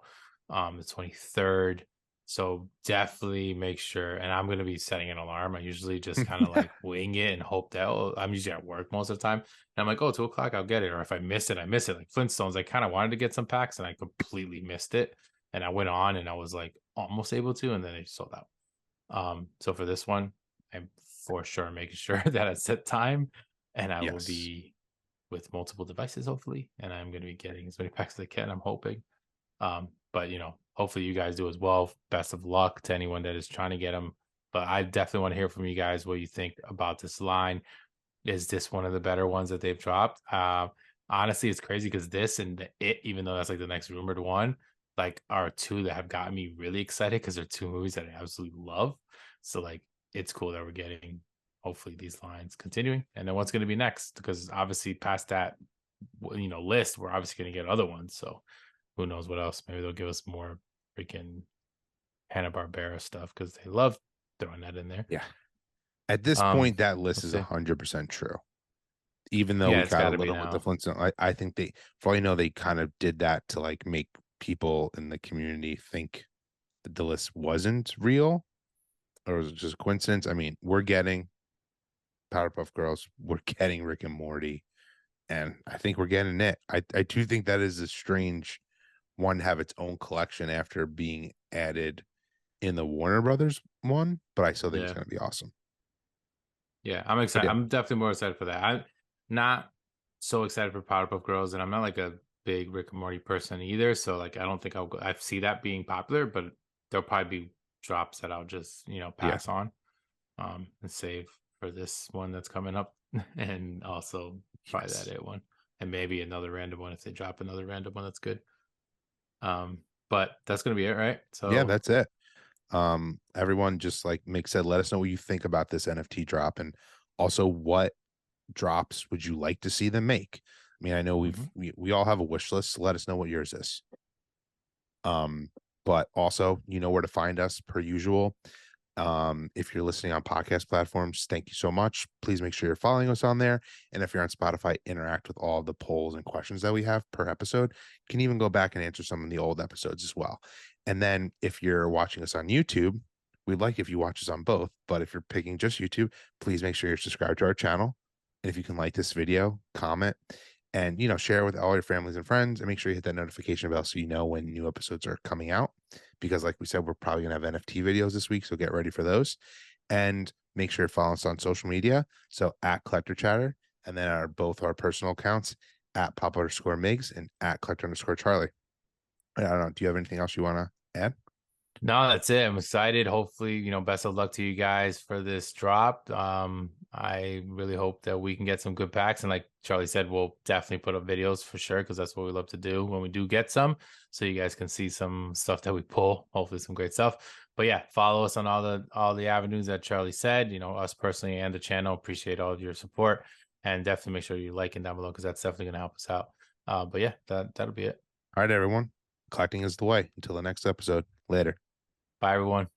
the 23rd. So definitely make sure. And I'm gonna be setting an alarm. I usually just kind of like wing it and hope that I'm usually at work most of the time. And I'm like, oh, 2 o'clock, I'll get it. Or if I miss it, I miss it. Like Flintstones, I kind of wanted to get some packs and I completely missed it. And I went on and I was like almost able to, and then they sold out. So for this one, I'm for sure making sure that I set time, and I will Yes. be with multiple devices hopefully, and I'm going to be getting as many packs as I can. I'm hoping. But hopefully you guys do as well. Best of luck to anyone that is trying to get them. But I definitely want to hear from you guys what you think about this line. Is this one of the better ones that they've dropped? Honestly, it's crazy because this and It, even though that's like the next rumored one, like are two that have gotten me really excited because they're two movies that I absolutely love. So like it's cool that we're getting hopefully these lines continuing. And then what's going to be next? Because obviously past that list, we're obviously going to get other ones. So who knows what else? Maybe they'll give us more freaking Hanna-Barbera stuff because they love throwing that in there. Yeah. At this Um, point, that we'll list is see. 100% true. Even though Yeah, we it's got got a to be little with the now. Flintstone, I think they, for all you know, they kind of did that to like make people in the community think that the list wasn't real, or was it just a coincidence? I mean, we're getting Powerpuff Girls, we're getting Rick and Morty, and I think we're getting it. I do think that is a strange one to have its own collection after being added in the Warner Brothers one, but I still think it's Yeah. going to be awesome. Yeah, I'm But excited. yeah, I'm definitely more excited for that. I'm not so excited for Powerpuff Girls, and I'm not like a big Rick and Morty person either. So like, I don't think I'll go. I see that being popular, but there'll probably be drops that I'll just yeah, pass on, and save for this one that's coming up, and also try that yes, it one, and maybe another random one if they drop another random one that's good. But that's gonna be it, right? yeah, So that's it. Everyone, just like Mick said, let us know what you think about this NFT drop, and also what drops would you like to see them make. I mean, I know mhm. we all have a wish list, so let us know what yours is. um but also, you know where to find us per usual. If you're listening on podcast platforms, thank you so much. Please make sure you're following us on there. And if you're on Spotify, interact with all the polls and questions that we have per episode. You can even go back and answer some of the old episodes as well. And then if you're watching us on YouTube, we'd like if you watch us on both. But if you're picking just YouTube, please make sure you're subscribed to our channel. And if you can like this video, comment, and share it with all your families and friends, and make sure you hit that notification bell so you know when new episodes are coming out, because like we said, we're probably gonna have NFT videos this week, so get ready for those. And make sure to follow us on social media, so at Collector Chatter, and then both our personal accounts, at pop_migs and at collector_charlie. I don't know, do you have anything else you want to add? No, that's it. I'm excited. Hopefully, best of luck to you guys for this drop. I really hope that we can get some good packs. And like Charlie said, we'll definitely put up videos for sure because that's what we love to do when we do get some. So you guys can see some stuff that we pull, hopefully some great stuff. But yeah, follow us on all the avenues that Charlie said, us personally and the channel. Appreciate all of your support. And definitely make sure you like and down below because that's definitely gonna help us out. But yeah, that'll be it. All right, everyone, collecting is the way. Until the next episode. Later. Bye everyone.